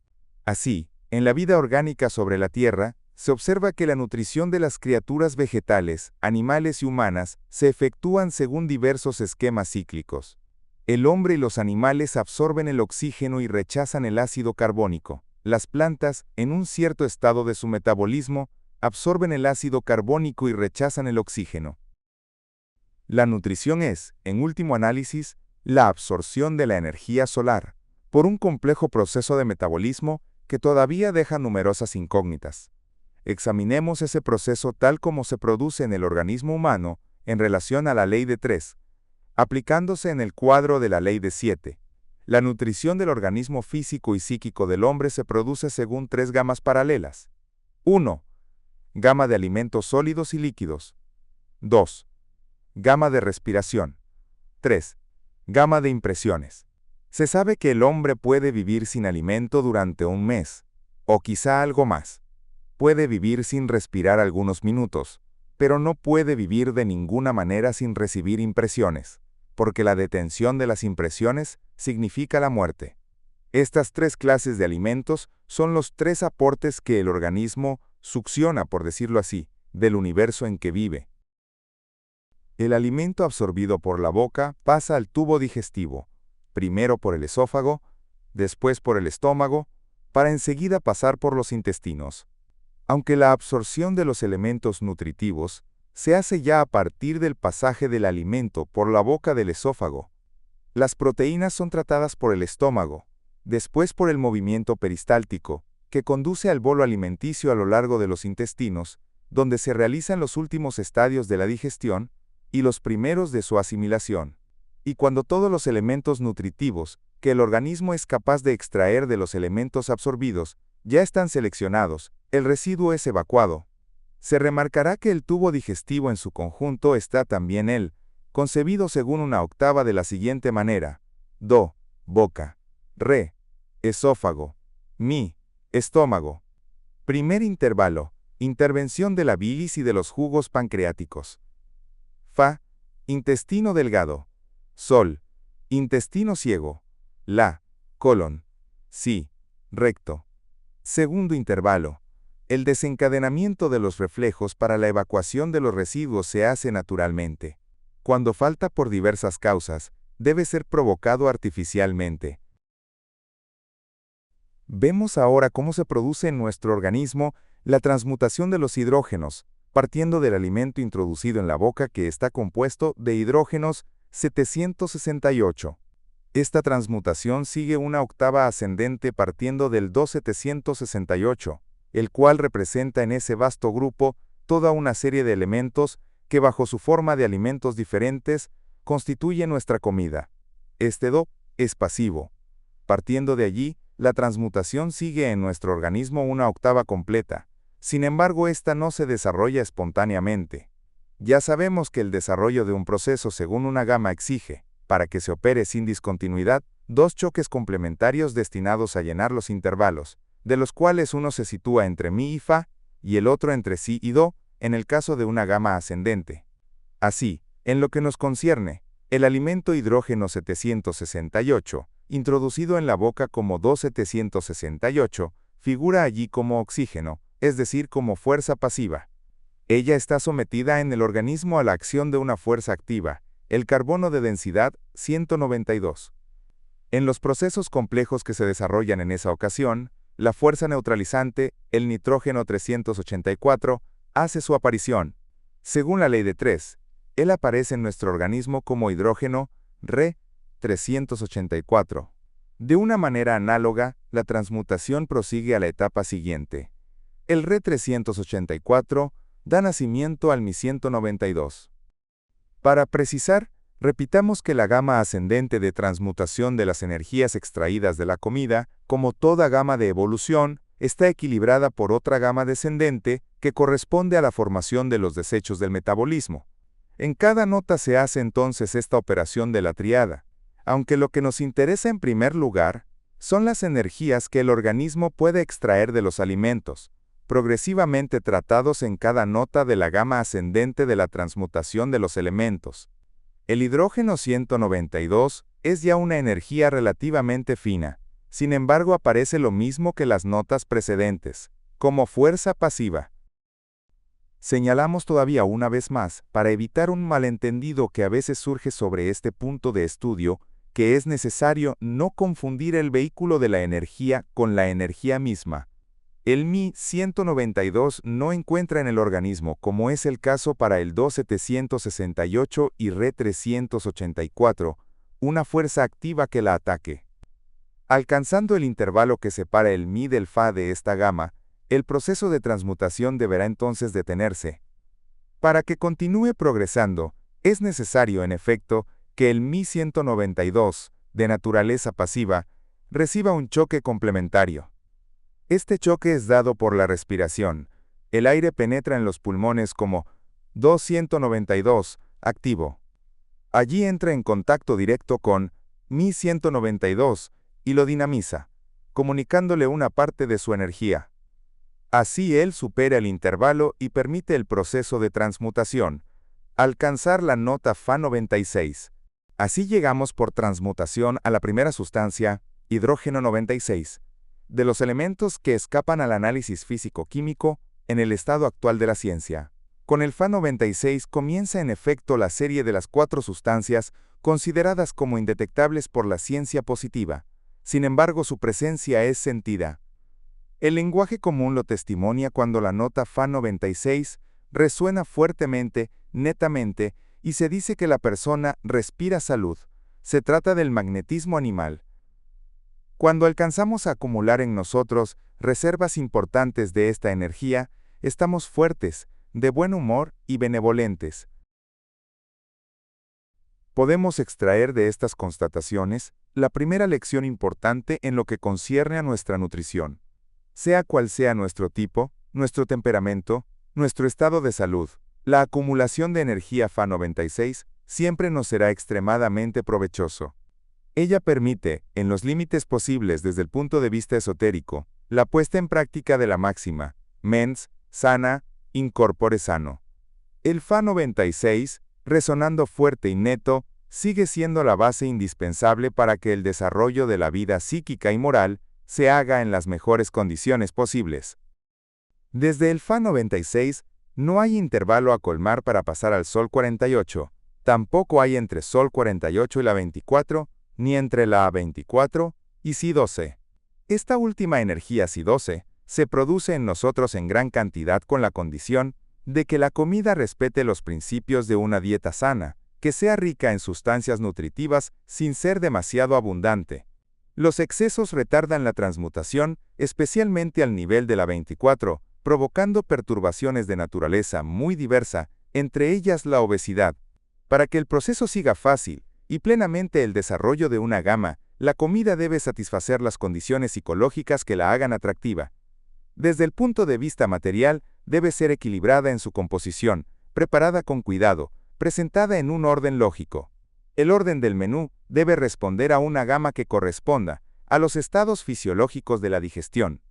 S1: Así, en la vida orgánica sobre la Tierra, se observa que la nutrición de las criaturas vegetales, animales y humanas se efectúan según diversos esquemas cíclicos. El hombre y los animales absorben el oxígeno y rechazan el ácido carbónico. Las plantas, en un cierto estado de su metabolismo, absorben el ácido carbónico y rechazan el oxígeno. La nutrición es, en último análisis, la absorción de la energía solar, por un complejo proceso de metabolismo que todavía deja numerosas incógnitas. Examinemos ese proceso tal como se produce en el organismo humano en relación a la ley de 3, aplicándose en el cuadro de la ley de 7. La nutrición del organismo físico y psíquico del hombre se produce según 3 gamas paralelas. 1. Gama de alimentos sólidos y líquidos. 2. Gama de respiración. 3. Gama de impresiones. Se sabe que el hombre puede vivir sin alimento durante un mes, o quizá algo más. Puede vivir sin respirar algunos minutos, pero no puede vivir de ninguna manera sin recibir impresiones, porque la detención de las impresiones significa la muerte. Estas 3 clases de alimentos son los 3 aportes que el organismo succiona, por decirlo así, del universo en que vive. El alimento absorbido por la boca pasa al tubo digestivo, primero por el esófago, después por el estómago, para enseguida pasar por los intestinos. Aunque la absorción de los elementos nutritivos se hace ya a partir del pasaje del alimento por la boca del esófago, las proteínas son tratadas por el estómago, después por el movimiento peristáltico, que conduce al bolo alimenticio a lo largo de los intestinos, donde se realizan los últimos estadios de la digestión y los primeros de su asimilación. Y cuando todos los elementos nutritivos que el organismo es capaz de extraer de los elementos absorbidos, ya están seleccionados, el residuo es evacuado. Se remarcará que el tubo digestivo en su conjunto está también concebido según una octava de la siguiente manera: do, boca; re, esófago; mi, estómago. Primer intervalo: intervención de la bilis y de los jugos pancreáticos. Fa, intestino delgado. Sol, intestino ciego. La, colon. Si, recto. Segundo intervalo: el desencadenamiento de los reflejos para la evacuación de los residuos se hace naturalmente. Cuando falta por diversas causas, debe ser provocado artificialmente. Vemos ahora cómo se produce en nuestro organismo la transmutación de los hidrógenos, partiendo del alimento introducido en la boca que está compuesto de hidrógenos 768. Esta transmutación sigue una octava ascendente partiendo del 2768, el cual representa en ese vasto grupo toda una serie de elementos que bajo su forma de alimentos diferentes constituye nuestra comida. Este Do es pasivo. Partiendo de allí, la transmutación sigue en nuestro organismo una octava completa. Sin embargo, esta no se desarrolla espontáneamente. Ya sabemos que el desarrollo de un proceso según una gama exige, para que se opere sin discontinuidad, dos choques complementarios destinados a llenar los intervalos, de los cuales uno se sitúa entre mi y fa, y el otro entre si y do, en el caso de una gama ascendente. Así, en lo que nos concierne, el alimento hidrógeno 768, introducido en la boca como Do 768, figura allí como oxígeno, es decir, como fuerza pasiva. Ella está sometida en el organismo a la acción de una fuerza activa, el carbono de densidad 192. En los procesos complejos que se desarrollan en esa ocasión, la fuerza neutralizante, el nitrógeno 384, hace su aparición. Según la ley de 3, él aparece en nuestro organismo como hidrógeno Re 384. De una manera análoga, la transmutación prosigue a la etapa siguiente. El Re 384 da nacimiento al Mi 192. Para precisar, repitamos que la gama ascendente de transmutación de las energías extraídas de la comida, como toda gama de evolución, está equilibrada por otra gama descendente que corresponde a la formación de los desechos del metabolismo. En cada nota se hace entonces esta operación de la tríada, aunque lo que nos interesa en primer lugar son las energías que el organismo puede extraer de los alimentos, progresivamente tratados en cada nota de la gama ascendente de la transmutación de los elementos. El hidrógeno 192 es ya una energía relativamente fina, sin embargo aparece lo mismo que las notas precedentes, como fuerza pasiva. Señalamos todavía una vez más, para evitar un malentendido que a veces surge sobre este punto de estudio, que es necesario no confundir el vehículo de la energía con la energía misma. El Mi 192 no encuentra en el organismo, como es el caso para el Do 768 y Re 384, una fuerza activa que la ataque. Alcanzando el intervalo que separa el Mi del Fa de esta gama, el proceso de transmutación deberá entonces detenerse. Para que continúe progresando, es necesario, en efecto, que el Mi 192, de naturaleza pasiva, reciba un choque complementario. Este choque es dado por la respiración. El aire penetra en los pulmones como Do 192, activo. Allí entra en contacto directo con Mi 192 y lo dinamiza, comunicándole una parte de su energía. Así él supera el intervalo y permite el proceso de transmutación, alcanzar la nota Fa 96. Así llegamos por transmutación a la primera sustancia, hidrógeno 96, de los elementos que escapan al análisis físico-químico en el estado actual de la ciencia. Con el Fa 96 comienza en efecto la serie de las 4 sustancias consideradas como indetectables por la ciencia positiva. Sin embargo, su presencia es sentida. El lenguaje común lo testimonia cuando la nota Fa 96 resuena fuertemente, netamente, y se dice que la persona respira salud. Se trata del magnetismo animal. Cuando alcanzamos a acumular en nosotros reservas importantes de esta energía, estamos fuertes, de buen humor y benevolentes. Podemos extraer de estas constataciones La primera lección importante en lo que concierne a nuestra nutrición. Sea cual sea nuestro tipo, nuestro temperamento, nuestro estado de salud, la acumulación de energía Fa96 siempre nos será extremadamente provechoso. Ella permite, en los límites posibles desde el punto de vista esotérico, la puesta en práctica de la máxima, mens sana, in corpore sano. El Fa96, resonando fuerte y neto, sigue siendo la base indispensable para que el desarrollo de la vida psíquica y moral se haga en las mejores condiciones posibles. Desde el Fa96, no hay intervalo a colmar para pasar al Sol 48, tampoco hay entre Sol 48 y la 24, ni entre la 24 y Si12. Esta última energía Si12 se produce en nosotros en gran cantidad con la condición de que la comida respete los principios de una dieta sana, que sea rica en sustancias nutritivas sin ser demasiado abundante. Los excesos retardan la transmutación, especialmente al nivel de la 24, provocando perturbaciones de naturaleza muy diversa, entre ellas la obesidad. Para que el proceso siga fácil y plenamente el desarrollo de una gama, la comida debe satisfacer las condiciones psicológicas que la hagan atractiva. Desde el punto de vista material, debe ser equilibrada en su composición, preparada con cuidado, presentada en un orden lógico. El orden del menú debe responder a una gama que corresponda a los estados fisiológicos de la digestión.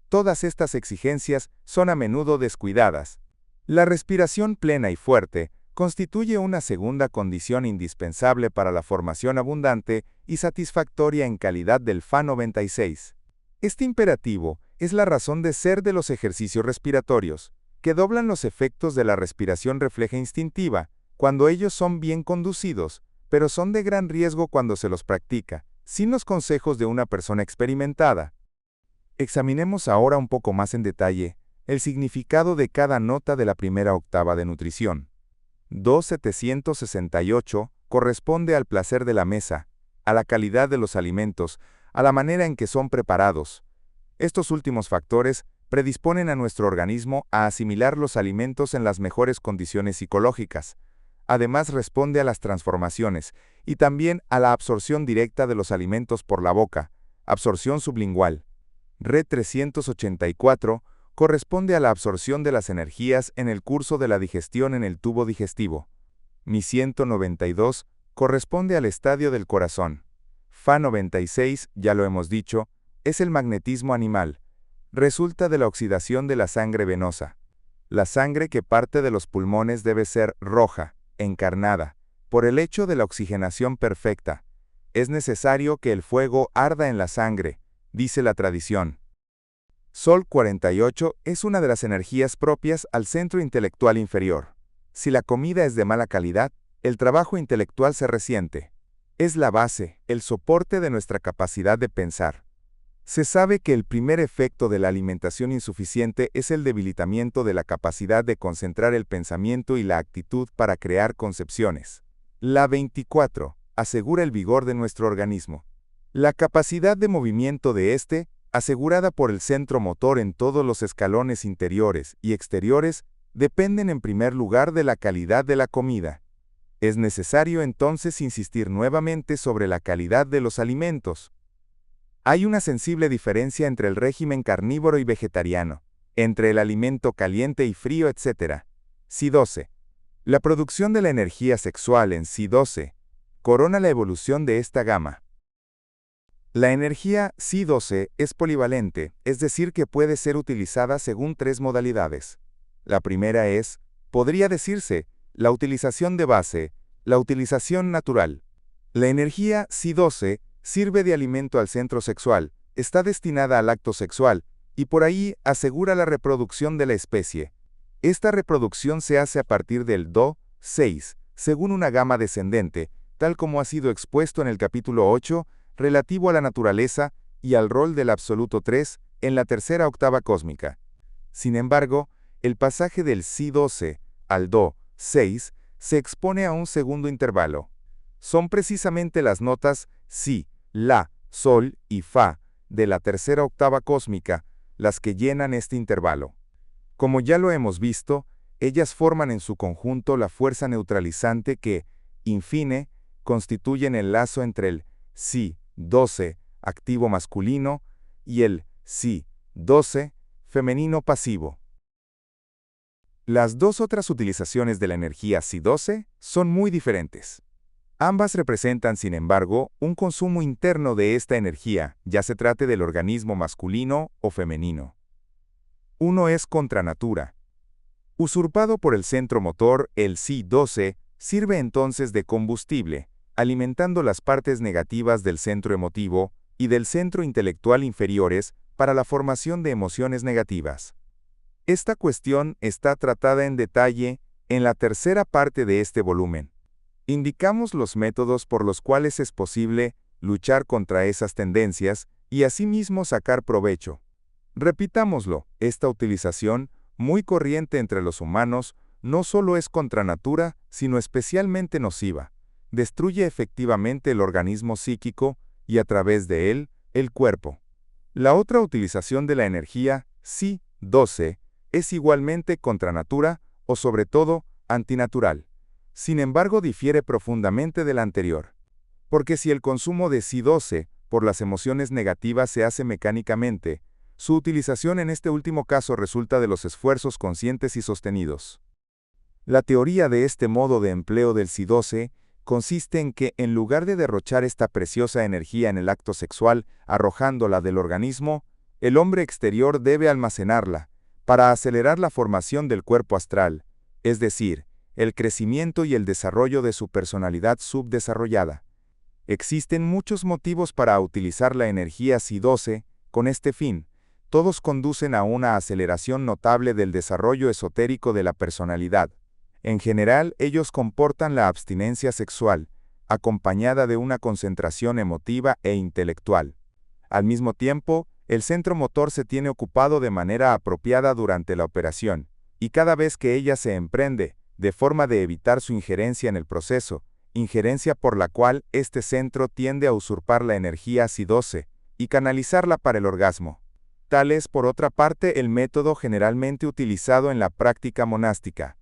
S1: Todas estas exigencias son a menudo descuidadas. La respiración plena y fuerte constituye una segunda condición indispensable para la formación abundante y satisfactoria en calidad del Fa96. Este imperativo es la razón de ser de los ejercicios respiratorios, que doblan los efectos de la respiración refleja instintiva, cuando ellos son bien conducidos, pero son de gran riesgo cuando se los practica, sin los consejos de una persona experimentada. Examinemos ahora un poco más en detalle el significado de cada nota de la primera octava de nutrición. Do 768 corresponde al placer de la mesa, a la calidad de los alimentos, a la manera en que son preparados. Estos últimos factores predisponen a nuestro organismo a asimilar los alimentos en las mejores condiciones psicológicas. Además responde a las transformaciones y también a la absorción directa de los alimentos por la boca, absorción sublingual. Re 384 corresponde a la absorción de las energías en el curso de la digestión en el tubo digestivo. Mi 192 corresponde al estadio del corazón. Fa 96, ya lo hemos dicho, es el magnetismo animal. Resulta de la oxidación de la sangre venosa. La sangre que parte de los pulmones debe ser roja, encarnada, por el hecho de la oxigenación perfecta. Es necesario que el fuego arda en la sangre, dice la tradición. Sol 48 es una de las energías propias al centro intelectual inferior. Si la comida es de mala calidad, el trabajo intelectual se resiente. Es la base, el soporte de nuestra capacidad de pensar. Se sabe que el primer efecto de la alimentación insuficiente es el debilitamiento de la capacidad de concentrar el pensamiento y la actitud para crear concepciones. La 24 asegura el vigor de nuestro organismo. La capacidad de movimiento de este, asegurada por el centro motor en todos los escalones interiores y exteriores, dependen en primer lugar de la calidad de la comida. Es necesario entonces insistir nuevamente sobre la calidad de los alimentos. Hay una sensible diferencia entre el régimen carnívoro y vegetariano, entre el alimento caliente y frío, etc. Si12. La producción de la energía sexual en Si12 corona la evolución de esta gama. La energía Si12 es polivalente, es decir que puede ser utilizada según tres modalidades. La primera es, podría decirse, la utilización de base, la utilización natural. La energía Si12 sirve de alimento al centro sexual, está destinada al acto sexual, y por ahí asegura la reproducción de la especie. Esta reproducción se hace a partir del Do 6, según una gama descendente, tal como ha sido expuesto en el capítulo 8, relativo a la naturaleza y al rol del absoluto 3 en la tercera octava cósmica. Sin embargo, el pasaje del Si12 al Do 6 se expone a un segundo intervalo. Son precisamente las notas Si, La, Sol y Fa de la tercera octava cósmica las que llenan este intervalo. Como ya lo hemos visto, ellas forman en su conjunto la fuerza neutralizante que, in fine, constituyen el lazo entre el Si 12, activo masculino, y el Si 12, femenino pasivo. Las dos otras utilizaciones de la energía Si 12 son muy diferentes. Ambas representan, sin embargo, un consumo interno de esta energía, ya se trate del organismo masculino o femenino. Uno es contra natura. Usurpado por el centro motor, el Si 12 sirve entonces de combustible, alimentando las partes negativas del centro emotivo y del centro intelectual inferiores para la formación de emociones negativas. Esta cuestión está tratada en detalle en la tercera parte de este volumen. Indicamos los métodos por los cuales es posible luchar contra esas tendencias y asimismo sacar provecho. Repitámoslo, esta utilización, muy corriente entre los humanos, no solo es contra natura, sino especialmente nociva. Destruye efectivamente el organismo psíquico y a través de él, el cuerpo. La otra utilización de la energía, Si 12, es igualmente contra natura o sobre todo antinatural. Sin embargo, difiere profundamente de la anterior. Porque si el consumo de Si 12 por las emociones negativas se hace mecánicamente, su utilización en este último caso resulta de los esfuerzos conscientes y sostenidos. La teoría de este modo de empleo del Si 12 consiste en que, en lugar de derrochar esta preciosa energía en el acto sexual, arrojándola del organismo, el hombre exterior debe almacenarla, para acelerar la formación del cuerpo astral, es decir, el crecimiento y el desarrollo de su personalidad subdesarrollada. Existen muchos motivos para utilizar la energía Si 12 con este fin. Todos conducen a una aceleración notable del desarrollo esotérico de la personalidad. En general, ellos comportan la abstinencia sexual, acompañada de una concentración emotiva e intelectual. Al mismo tiempo, el centro motor se tiene ocupado de manera apropiada durante la operación, y cada vez que ella se emprende, de forma de evitar su injerencia en el proceso, injerencia por la cual este centro tiende a usurpar la energía Si 12 y canalizarla para el orgasmo. Tal es, por otra parte, el método generalmente utilizado en la práctica monástica.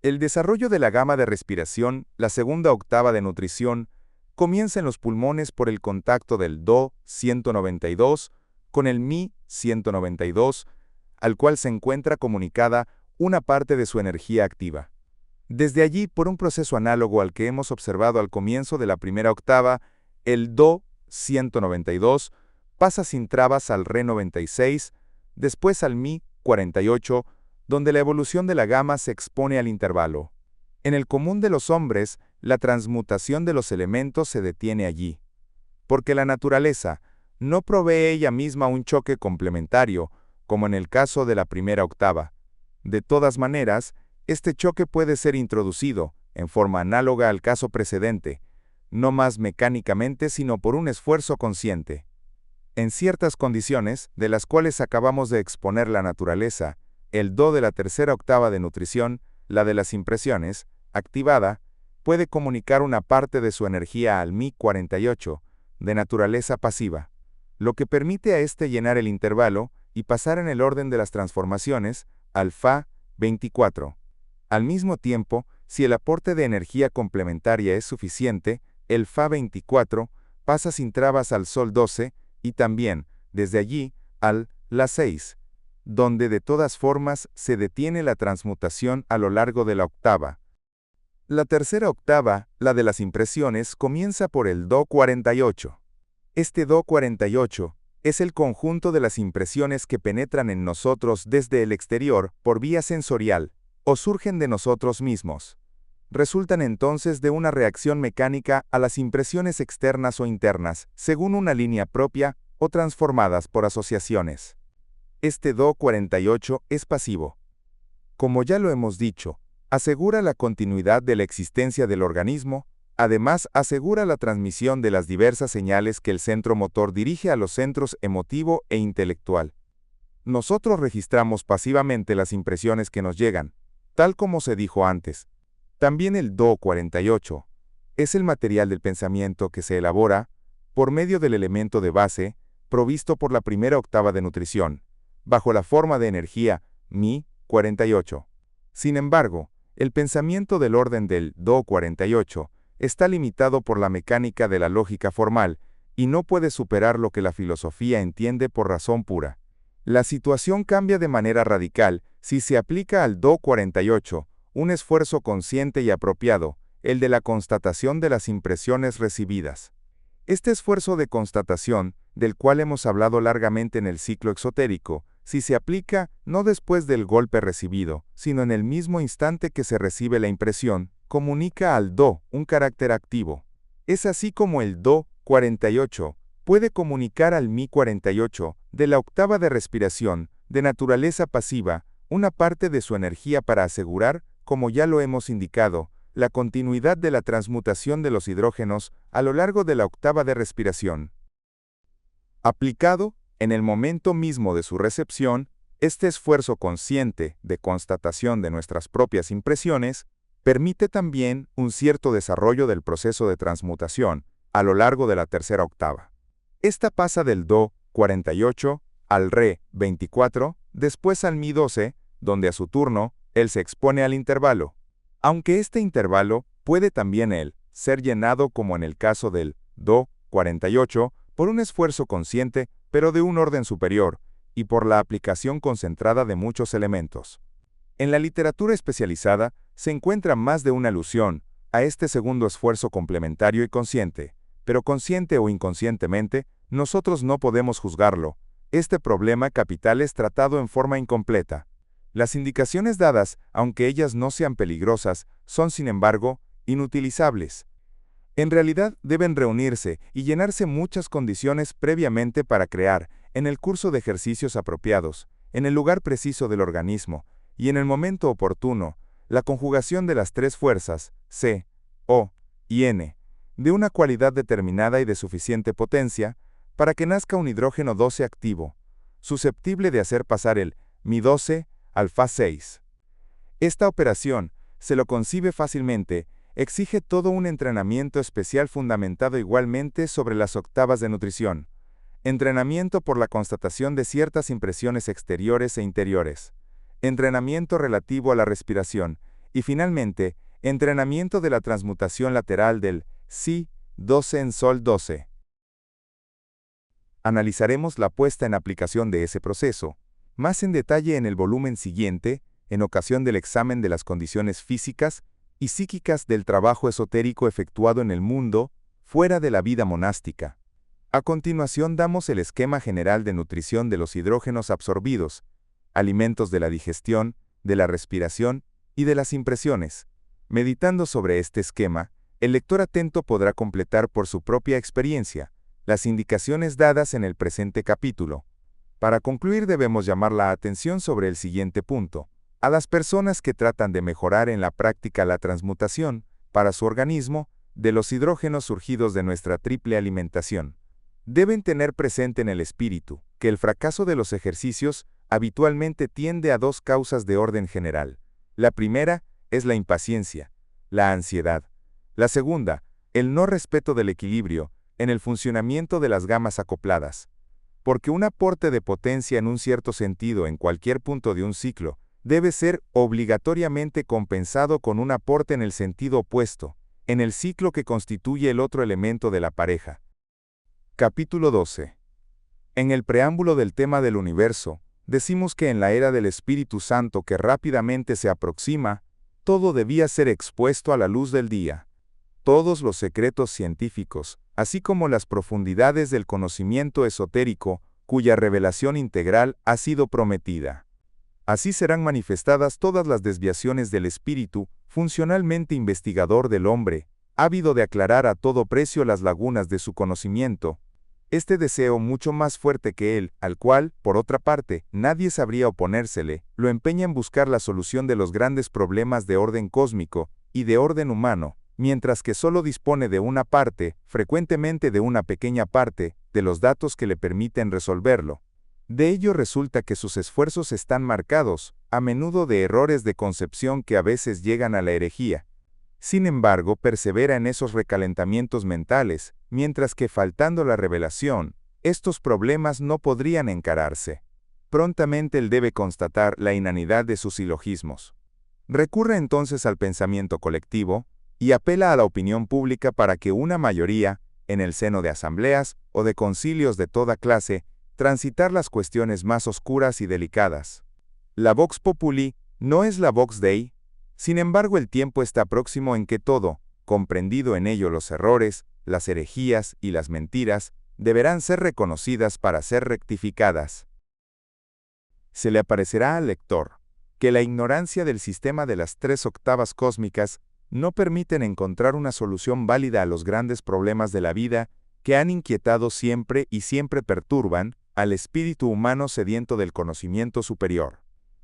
S1: El desarrollo de la gama de respiración, la segunda octava de nutrición, comienza en los pulmones por el contacto del Do 192 con el Mi 192, al cual se encuentra comunicada una parte de su energía activa. Desde allí, por un proceso análogo al que hemos observado al comienzo de la primera octava, el Do 192 pasa sin trabas al Re 96, después al Mi 48, donde la evolución de la gama se expone al intervalo. En el común de los hombres, la transmutación de los elementos se detiene allí, porque la naturaleza no provee ella misma un choque complementario, como en el caso de la primera octava. De todas maneras, este choque puede ser introducido, en forma análoga al caso precedente, no más mecánicamente sino por un esfuerzo consciente. En ciertas condiciones, de las cuales acabamos de exponer la naturaleza, el Do de la tercera octava de nutrición, la de las impresiones, activada, puede comunicar una parte de su energía al Mi 48, de naturaleza pasiva, lo que permite a éste llenar el intervalo y pasar en el orden de las transformaciones al Fa 24. Al mismo tiempo, si el aporte de energía complementaria es suficiente, el Fa 24 pasa sin trabas al Sol 12 y también, desde allí, al La 6, donde de todas formas se detiene la transmutación a lo largo de la octava. La tercera octava, la de las impresiones, comienza por el Do 48. Este Do 48 es el conjunto de las impresiones que penetran en nosotros desde el exterior por vía sensorial, o surgen de nosotros mismos. Resultan entonces de una reacción mecánica a las impresiones externas o internas, según una línea propia, o transformadas por asociaciones. Este Do 48 es pasivo. Como ya lo hemos dicho, asegura la continuidad de la existencia del organismo, además asegura la transmisión de las diversas señales que el centro motor dirige a los centros emotivo e intelectual. Nosotros registramos pasivamente las impresiones que nos llegan, tal como se dijo antes. También el Do 48 es el material del pensamiento que se elabora por medio del elemento de base provisto por la primera octava de nutrición, bajo la forma de energía Mi 48. Sin embargo, el pensamiento del orden del Do 48 está limitado por la mecánica de la lógica formal, y no puede superar lo que la filosofía entiende por razón pura. La situación cambia de manera radical si se aplica al Do 48, un esfuerzo consciente y apropiado, el de la constatación de las impresiones recibidas. Este esfuerzo de constatación, del cual hemos hablado largamente en el ciclo exotérico, si se aplica no después del golpe recibido, sino en el mismo instante que se recibe la impresión, comunica al Do un carácter activo. Es así como el Do 48 puede comunicar al Mi 48, de la octava de respiración, de naturaleza pasiva, una parte de su energía para asegurar, como ya lo hemos indicado, la continuidad de la transmutación de los hidrógenos a lo largo de la octava de respiración. Aplicado, en el momento mismo de su recepción, este esfuerzo consciente de constatación de nuestras propias impresiones permite también un cierto desarrollo del proceso de transmutación a lo largo de la tercera octava. Esta pasa del Do 48 al Re 24, después al Mi 12, donde a su turno, él se expone al intervalo. Aunque este intervalo puede también ser llenado como en el caso del Do 48 por un esfuerzo consciente, pero de un orden superior, y por la aplicación concentrada de muchos elementos. En la literatura especializada se encuentra más de una alusión a este segundo esfuerzo complementario y consciente, pero consciente o inconscientemente, nosotros no podemos juzgarlo. Este problema capital es tratado en forma incompleta. Las indicaciones dadas, aunque ellas no sean peligrosas, son sin embargo inutilizables. En realidad deben reunirse y llenarse muchas condiciones previamente para crear, en el curso de ejercicios apropiados, en el lugar preciso del organismo, y en el momento oportuno, la conjugación de las tres fuerzas, C, O y N, de una cualidad determinada y de suficiente potencia, para que nazca un hidrógeno 12 activo, susceptible de hacer pasar el Mi 12 al Fa 6. Esta operación, se lo concibe fácilmente, exige todo un entrenamiento especial fundamentado igualmente sobre las octavas de nutrición, entrenamiento por la constatación de ciertas impresiones exteriores e interiores, entrenamiento relativo a la respiración, y finalmente, entrenamiento de la transmutación lateral del Si 12 en Sol 12. Analizaremos la puesta en aplicación de ese proceso, más en detalle en el volumen siguiente, en ocasión del examen de las condiciones físicas y psíquicas del trabajo esotérico efectuado en el mundo, fuera de la vida monástica. A continuación damos el esquema general de nutrición de los hidrógenos absorbidos, alimentos de la digestión, de la respiración y de las impresiones. Meditando sobre este esquema, el lector atento podrá completar por su propia experiencia las indicaciones dadas en el presente capítulo. Para concluir debemos llamar la atención sobre el siguiente punto. A las personas que tratan de mejorar en la práctica la transmutación, para su organismo, de los hidrógenos surgidos de nuestra triple alimentación. Deben tener presente en el espíritu que el fracaso de los ejercicios habitualmente tiende a dos causas de orden general. La primera es la impaciencia, la ansiedad. La segunda, el no respeto del equilibrio en el funcionamiento de las gamas acopladas. Porque un aporte de potencia en un cierto sentido en cualquier punto de un ciclo debe ser obligatoriamente compensado con un aporte en el sentido opuesto, en el ciclo que constituye el otro elemento de la pareja. Capítulo 12. En el preámbulo del tema del universo, decimos que en la era del Espíritu Santo que rápidamente se aproxima, todo debía ser expuesto a la luz del día. Todos los secretos científicos, así como las profundidades del conocimiento esotérico, cuya revelación integral ha sido prometida. Así serán manifestadas todas las desviaciones del espíritu, funcionalmente investigador del hombre, ávido de aclarar a todo precio las lagunas de su conocimiento. Este deseo mucho más fuerte que él, al cual, por otra parte, nadie sabría oponérsele, lo empeña en buscar la solución de los grandes problemas de orden cósmico y de orden humano, mientras que solo dispone de una parte, frecuentemente de una pequeña parte, de los datos que le permiten resolverlo. De ello resulta que sus esfuerzos están marcados, a menudo de errores de concepción que a veces llegan a la herejía. Sin embargo, persevera en esos recalentamientos mentales, mientras que faltando la revelación, estos problemas no podrían encararse. Prontamente él debe constatar la inanidad de sus silogismos. Recurre entonces al pensamiento colectivo, y apela a la opinión pública para que una mayoría, en el seno de asambleas o de concilios de toda clase, transitar las cuestiones más oscuras y delicadas. La Vox Populi no es la Vox Dei, sin embargo el tiempo está próximo en que todo, comprendido en ello los errores, las herejías y las mentiras, deberán ser reconocidas para ser rectificadas. Se le aparecerá al lector que la ignorancia del sistema de las 3/8 cósmicas no permiten encontrar una solución válida a los grandes problemas de la vida que han inquietado siempre y siempre perturban al espíritu humano sediento del conocimiento superior.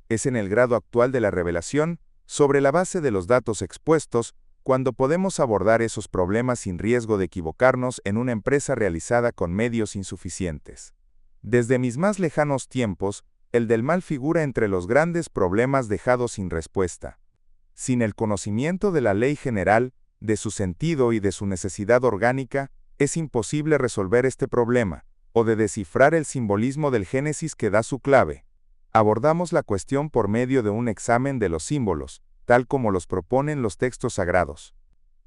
S1: Es en el grado actual de la revelación, sobre la base de los datos expuestos, cuando podemos abordar esos problemas sin riesgo de equivocarnos en una empresa realizada con medios insuficientes. Desde mis más lejanos tiempos, el del mal figura entre los grandes problemas dejados sin respuesta. Sin el conocimiento de la ley general, de su sentido y de su necesidad orgánica, es imposible resolver este problema, o de descifrar el simbolismo del Génesis que da su clave. Abordamos la cuestión por medio de un examen de los símbolos, tal como los proponen los textos sagrados.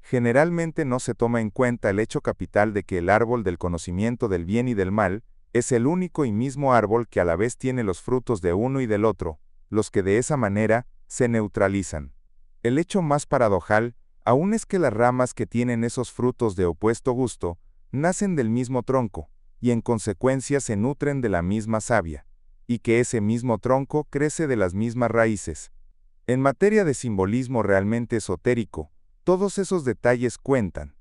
S1: Generalmente no se toma en cuenta el hecho capital de que el árbol del conocimiento del bien y del mal es el único y mismo árbol que a la vez tiene los frutos de uno y del otro, los que de esa manera se neutralizan. El hecho más paradojal aún es que las ramas que tienen esos frutos de opuesto gusto nacen del mismo tronco, y en consecuencia se nutren de la misma savia, y que ese mismo tronco crece de las mismas raíces. En materia de simbolismo realmente esotérico, todos esos detalles cuentan.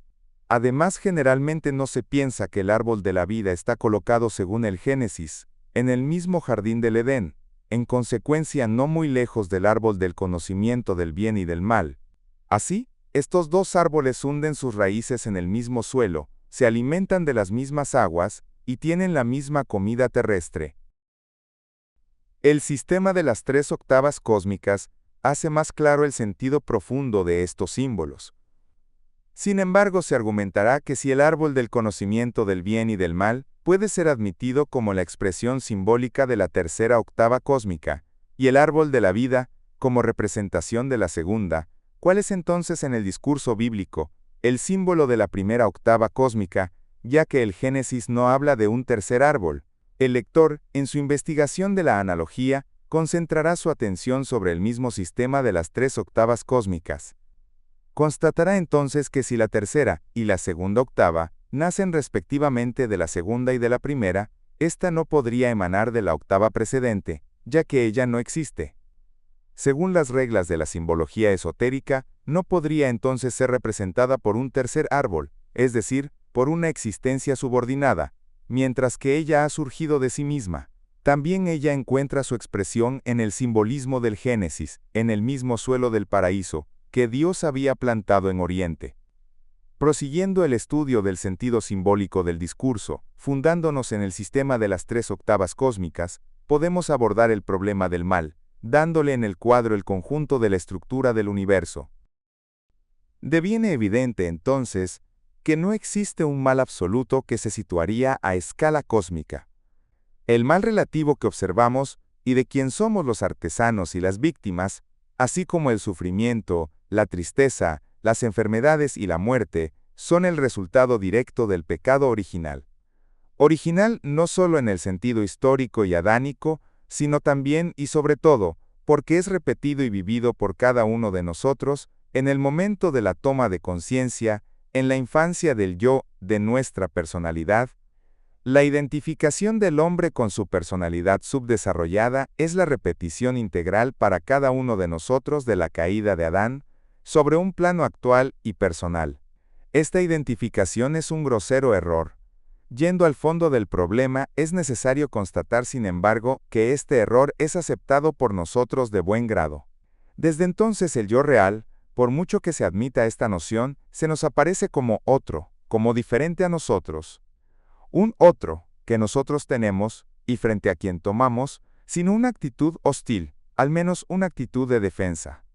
S1: Además, generalmente no se piensa que el árbol de la vida está colocado según el Génesis, en el mismo jardín del Edén, en consecuencia no muy lejos del árbol del conocimiento del bien y del mal. Así, estos dos árboles hunden sus raíces en el mismo suelo, se alimentan de las mismas aguas, y tienen la misma comida terrestre. El sistema de las 3/8 cósmicas hace más claro el sentido profundo de estos símbolos. Sin embargo, se argumentará que si el árbol del conocimiento del bien y del mal puede ser admitido como la expresión simbólica de la 3/8 cósmica, y el árbol de la vida como representación de la segunda, ¿cuál es entonces en el discurso bíblico el símbolo de la 1/8 cósmica, ya que el Génesis no habla de un tercer árbol? El lector, en su investigación de la analogía, concentrará su atención sobre el mismo sistema de las 3/8 cósmicas. Constatará entonces que si la tercera y la segunda octava nacen respectivamente de la segunda y de la primera, ésta no podría emanar de la octava precedente, ya que ella no existe. Según las reglas de la simbología esotérica, no podría entonces ser representada por un tercer árbol, es decir, por una existencia subordinada, mientras que ella ha surgido de sí misma. También ella encuentra su expresión en el simbolismo del Génesis, en el mismo suelo del paraíso, que Dios había plantado en Oriente. Prosiguiendo el estudio del sentido simbólico del discurso, fundándonos en el sistema de las 3/8 cósmicas, podemos abordar el problema del mal, dándole en el cuadro el conjunto de la estructura del universo. Deviene evidente, entonces, que no existe un mal absoluto que se situaría a escala cósmica. El mal relativo que observamos, y de quien somos los artesanos y las víctimas, así como el sufrimiento, la tristeza, las enfermedades y la muerte, son el resultado directo del pecado original. Original no solo en el sentido histórico y adánico, sino también y sobre todo, porque es repetido y vivido por cada uno de nosotros, en el momento de la toma de conciencia, en la infancia del yo, de nuestra personalidad. La identificación del hombre con su personalidad subdesarrollada es la repetición integral para cada uno de nosotros de la caída de Adán, sobre un plano actual y personal. Esta identificación es un grosero error. Yendo al fondo del problema, es necesario constatar, sin embargo, que este error es aceptado por nosotros de buen grado. Desde entonces el yo real, por mucho que se admita esta noción, se nos aparece como otro, como diferente a nosotros. Un otro que nosotros tenemos, y frente a quien tomamos, sino una actitud hostil, al menos una actitud de defensa.